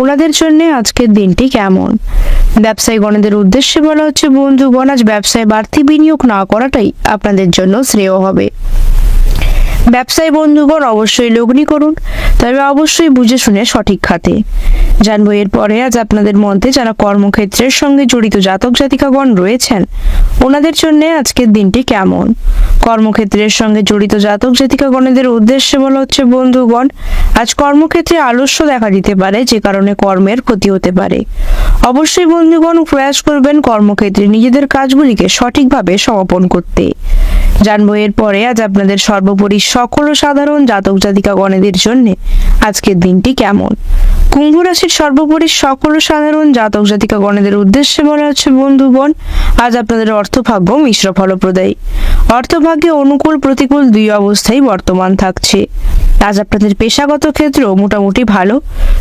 ওনাদের জন্য আজকের দিনটি কেমন। ব্যবসায়ীগণদের উদ্দেশ্যে বলা হচ্ছে বন্ধুগণ আজ ব্যবসায় বাড়তি বিনিয়োগ না করাটাই আপনাদের জন্য শ্রেয় হবে। ব্যবসায়ী বন্ধুগণ অবশ্যই লগ্নি করুন, তবে অবশ্যই বুঝে শুনে সঠিক খাতে। জানবো এরপরে আজ আপনাদের মধ্যে যারা কর্মক্ষেত্রের সঙ্গে জড়িত জাতক জাতিকাগণ রয়েছেন ওনাদের জন্য আজকের দিনটি কেমন। কর্মক্ষেত্রের সঙ্গে জড়িত জাতক জাতিকাগণের উদ্দেশ্যে বলা হচ্ছে বন্ধুগণ, আজ কর্মক্ষেত্রে আলস্য দেখা দিতে পারে, যে কারণে কর্মের ক্ষতি হতে পারে। অবশ্যই বন্ধুগণ প্রয়াস করবেন কর্মক্ষেত্রে নিজেদের কাজগুলিকে সঠিকভাবে সমাপন করতে। জানবো এরপরে আজ আপনাদের সর্বোপরি সকল সাধারণ জাতক জাতিকাগণের জন্য আজকের দিনটি কেমন। কুম্ভ রাশির সর্বোপরি সকল সাধারণ জাতক জাতিকাগণের উদ্দেশ্যে বলা হচ্ছে বন্ধুগণ, আজ আপনাদের অর্থভাগ্য মিশ্র ফলপ্রদায়ী। অর্থভাগ্যে অনুকূল প্রতিকূল দুই অবস্থায় বর্তমান থাকছে। আজ আপনাদের পেশাগত ক্ষেত্রেও মোটামুটি ভালো,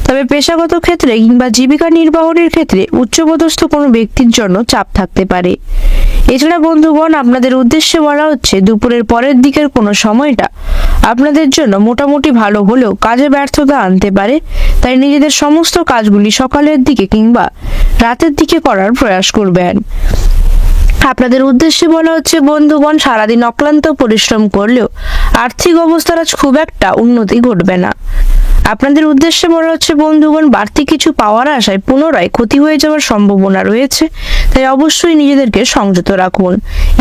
তবে পেশাগত ক্ষেত্রে কিংবা জীবিকা নির্বাহের ক্ষেত্রে উচ্চপদস্থ কোনো ব্যক্তির জন্য চাপ থাকতে পারে। এছাড়া বন্ধুগণ আপনাদের উদ্দেশ্যে বলা হচ্ছে দুপুরের পরের দিকের কোনো সময়টা আপনাদের জন্য মোটামুটি ভালো হলেও কাজে ব্যর্থতা আনতে পারে, তাই নিজেদের সমস্ত কাজগুলি সকালের দিকে কিংবা রাতের দিকে করার প্রয়াস করবেন। আপনাদের উদ্দেশ্যে বলা হচ্ছে বন্ধুগণ, সারাদিন অক্লান্ত পরিশ্রম করলেও আর্থিক অবস্থার আজ খুব একটা উন্নতি ঘটবে না। আপনাদের উদ্দেশ্যে বলা হচ্ছে বন্ধুগণ, বাড়তি কিছু পাওয়ার আশায় পুনরায় ক্ষতি হয়ে যাওয়ার সম্ভাবনা রয়েছে, তাই অবশ্যই নিজেদেরকে সংযত রাখুন।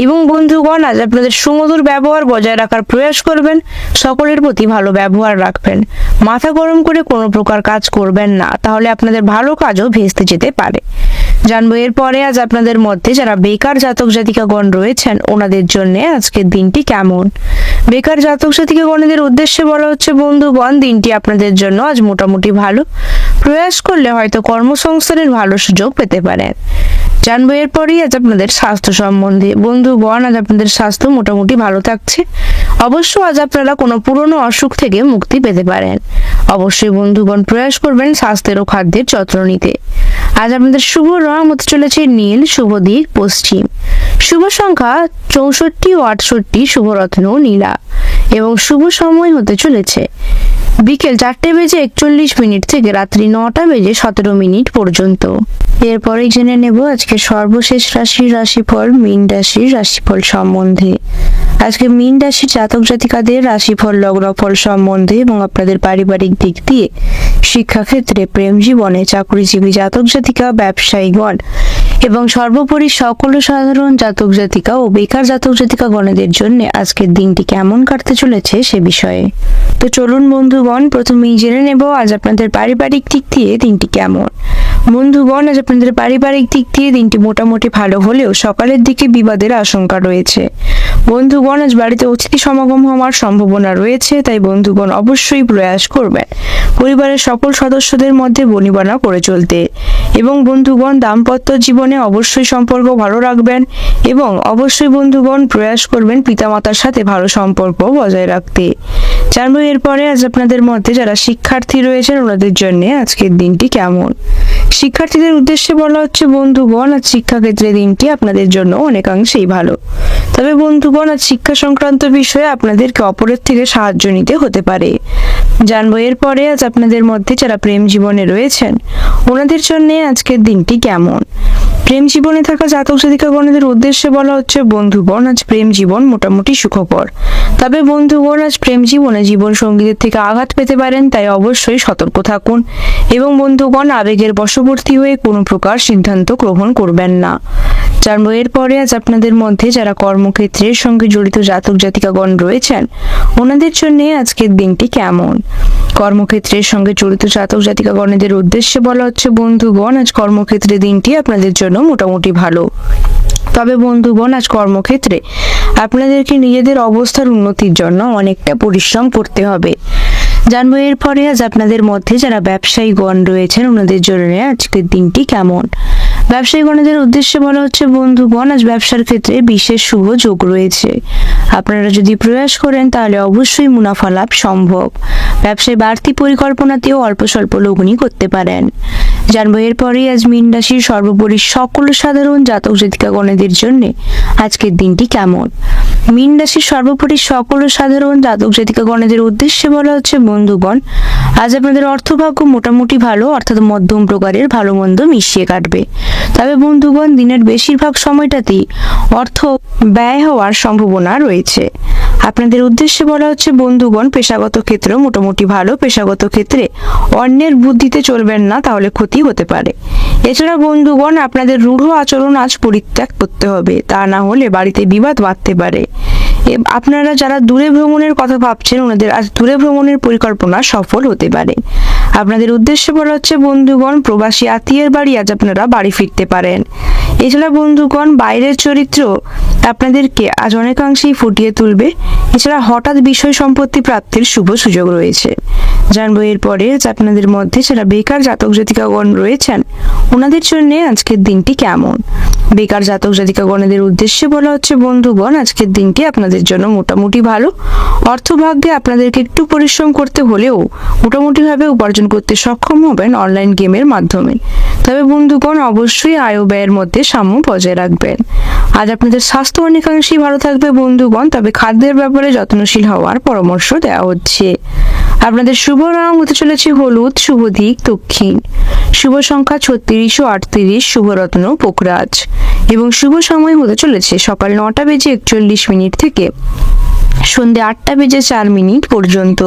এবং বন্ধুগণ আজ আপনাদের সুমধুর ব্যবহার বজায় রাখার প্রয়াস করবেন, সকলের প্রতি ভালো ব্যবহার রাখবেন। মাথা গরম করে কোনো প্রকার কাজ করবেন না, তাহলে আপনাদের ভালো কাজও ভেস্তে যেতে পারে। জানবো এরপরে আজ আপনাদের মধ্যে যারা বেকার জাতক জাতিকাগণ রয়েছেন ওনাদের জন্য আজকের দিনটি কেমন। বেকার জাতক জাতিকাগণের উদ্দেশ্যে বলা হচ্ছে বন্ধুগণ, দিনটি আপনাদের জন্য আজ মোটামুটি ভালো। প্রয়াস করলে হয়তো কর্মসংস্থানের ভালো সুযোগ পেতে পারেন। জানবো এরপরই আজ আপনাদের স্বাস্থ্য সম্বন্ধে। বন্ধুগণ আজ আপনাদের স্বাস্থ্য মোটামুটি ভালো থাকছে। অবশ্য আজ আপনারা কোনো পুরনো অসুখ থেকে মুক্তি পেতে পারেন। অবশ্যই বন্ধুগণ প্রয়াস করবেন স্বাস্থ্যের ও খাদ্যের যত্ন নিতে। আজ আপনাদের শুভ রং হতে চলেছে নীল, শুভ দিক পশ্চিম, শুভ সংখ্যা 64 ও 68, শুভ রত্ন নীলা এবং শুভ সময় হতে চলেছে বিকেল 4:41 থেকে রাত্রি 9:17 পর্যন্ত। এরপরেই জেনে নেব আজকে সর্বশেষ রাশিফল মীন রাশির রাশিফল সম্বন্ধে। আজকে মীন রাশির জাতক জাতিকাদের রাশিফল লগ্নফল সম্বন্ধে এবং আপনাদের পারিবারিক দিক দিয়ে, শিক্ষাক্ষেত্রে, প্রেম জীবনে, চাকরিজীবী জাতক জাতিকা, ব্যবসায়ীগণ এবং সর্বোপরি সকল সাধারণ জাতক জাতিকা ও বেকার জাতক জাতিকা গণদের জন্য আজকের দিনটি কেমন কাটতে চলেছে সে বিষয়ে। তো চলুন বন্ধুগণ প্রথমেই জেনে নেব আজ আপনাদের পারিবারিক দিক দিয়ে দিনটি কেমন। বন্ধুগণ আজ আপনাদের পারিবারিক দিক দিয়ে দিনটি মোটামুটি ভালো হলেও সকালের দিকে বিবাদের আশঙ্কা রয়েছে। বন্ধুগণ আজ বাড়িতে অতিথি সমাগম হওয়ার সম্ভাবনা রয়েছে, তাই বন্ধুগণ অবশ্যই প্রয়াস করবেন পরিবারের সকল সদস্যদের মধ্যে বনিবনা করে চলতে। এবং বন্ধুগণ দাম্পত্য জীবনে অবশ্যই সম্পর্ক ভালো রাখবেন এবং অবশ্যই বন্ধুগণ প্রয়াস করবেন পিতামাতার সাথে ভালো সম্পর্ক বজায় রাখতে। জানবো এরপরে আজ আপনাদের মধ্যে যারা শিক্ষার্থী রয়েছেন ওনাদের জন্য আজকের দিনটি কেমন। শিক্ষার্থীদের উদ্দেশ্যে বলা হচ্ছে বন্ধুগণ আজ শিক্ষাক্ষেত্রে দিনটি আপনাদের জন্য অনেকাংশেই ভালো, তবে বন্ধুগণ আজ শিক্ষা সংক্রান্ত বিষয়ে আপনাদেরকে অপরের থেকে সাহায্য নিতে হতে পারে। জানবো এরপরে আজ আপনাদের মধ্যে যারা প্রেম জীবনে রয়েছেন ওনাদের জন্য আজকের দিনটি কেমন। প্রেম জীবনে থাকা জাতক জাতিকাগণের উদ্দেশ্যে বলা হচ্ছে বন্ধুগণ আজ প্রেম জীবন মোটামুটি সুখকর, তবে বন্ধুগণ আজ প্রেম জীবনে জীবন সঙ্গীদের থেকে আঘাত পেতে পারেন, তাই অবশ্যই সতর্ক থাকুন এবং বন্ধুগণ আবেগের বশবর্তী হয়ে কোনো প্রকার সিদ্ধান্ত গ্রহণ করবেন না। জানবো এরপরে আজ আপনাদের মধ্যে যারা কর্মক্ষেত্রের সঙ্গে জড়িত জাতক জাতিকাগণ রয়েছেন ওনাদের জন্য আজকের দিনটি কেমন। কর্মক্ষেত্রের সঙ্গে জড়িত জাতক জাতিকাগণের উদ্দেশ্যে বলা হচ্ছে বন্ধুগণ আজ কর্মক্ষেত্রে দিনটি আপনাদের জন্য মোটামুটি ভালো, তবে বন্ধুগণ আজ কর্মক্ষেত্রে আপনাদেরকে নিজেদের অবস্থার উন্নতির জন্য অনেকটা পরিশ্রম করতে হবে। জানবো এরপরে আজ আপনাদের মধ্যে যারা ব্যবসায়ীগণ রয়েছেন ওনাদের জন্য আজকের দিনটি কেমন। ব্যবসায়ীগণদের উদ্দেশ্যে বলা হচ্ছে বন্ধুগণ আজ ব্যবসার ক্ষেত্রে বিশেষ শুভ যোগ রয়েছে। আপনারা যদি প্রয়াস করেন তাহলে অবশ্যই মুনাফা লাভ সম্ভব। ব্যবসায় বাড়তি পরিকল্পনাতেও অল্প স্বল্প লগ্নি করতে পারেন। জানবো এরপরেই আজ মীন রাশির সর্বোপরি সকল সাধারণ জাতক জাতিকাগণের জন্য আজকের দিনটি কেমন। মীন রাশির সর্বোপরি সকল সাধারণ জাতক জাতিকাগণের উদ্দেশ্যে বলা হচ্ছে বন্ধুগণ আজ আপনাদের অর্থভাগ্য মোটামুটি ভালো, অর্থাৎ মধ্যম প্রকারের ভালো মন্দ মিশিয়ে কাটবে, তবে বন্ধুগণ দিনের বেশিরভাগ সময়টাতেই অর্থ ব্যয় হওয়ার সম্ভাবনা রয়েছে। আপনাদের উদ্দেশ্যে বলা হচ্ছে বন্ধুগণ, পেশাগত ক্ষেত্রেও মোটামুটি ভালো। পেশাগত ক্ষেত্রে অন্যের বুদ্ধিতে চলবেন না, তাহলে ক্ষতি হতে পারে। এছাড়া বন্ধুগণ, আপনাদের রূঢ় আচরণ আজ পরিত্যাগ করতে হবে, তা না হলে বাড়িতে বিবাদ বাড়তে পারে। আপনারা যারা দূরে ভ্রমণের কথা ভাবছেন, ওনাদের আজ দূরে ভ্রমণের পরিকল্পনা সফল হতে পারে। আপনাদের উদ্দেশ্যে বলা হচ্ছে বন্ধুগণ, প্রবাসী আত্মীয়ের বাড়ি আজ আপনারা বাড়ি ফিরতে পারেন। এছাড়া বন্ধুগণ, বাইরের চরিত্র আপনাদেরকে আজ অনেকাংশেই ফুটিয়ে তুলবে। এছাড়া হঠাৎ বিষয় সম্পত্তি প্রাপ্তির শুভ সুযোগ রয়েছে। জানবো এরপরে আজ আপনাদের মধ্যে যারা বেকার জাতক জাতিকাগণ রয়েছেন, ওনাদের জন্য আজকের দিনটি কেমন। বেকার জাতক জাতিকাগণের উদ্দেশ্যে বলা হচ্ছে বন্ধুগণ, আজকের দিনটি আপনাদের জন্য মোটামুটি ভালো। অর্থভাগ্যে আপনাদেরকে একটু পরিশ্রম করতে হলেও মোটামুটিভাবে উপার্জন করতে সক্ষম হবেন অনলাইন গেমের মাধ্যমে। তবে বন্ধুগণ, অবশ্যই আয় ও ব্যয়ের মধ্যে সাম্য বজায় রাখবেন। আজ আপনাদের স্বাস্থ্য অনেকাংশেই ভালো থাকবে বন্ধুগণ, তবে খাদ্যের ব্যাপারে যত্নশীল হওয়ার পরামর্শ দেওয়া হচ্ছে। আপনাদের শুভ রং হতে চলেছে হলুদ, শুভ দিক দক্ষিণ, শুভ সংখ্যা 36 ও 38, শুভরত্ন পোকরাজ এবং শুভ সময় হতে চলেছে সকাল 9টা বেজে 41 মিনিট থেকে সন্ধ্যে 8টা বেজে 4 মিনিট পর্যন্ত।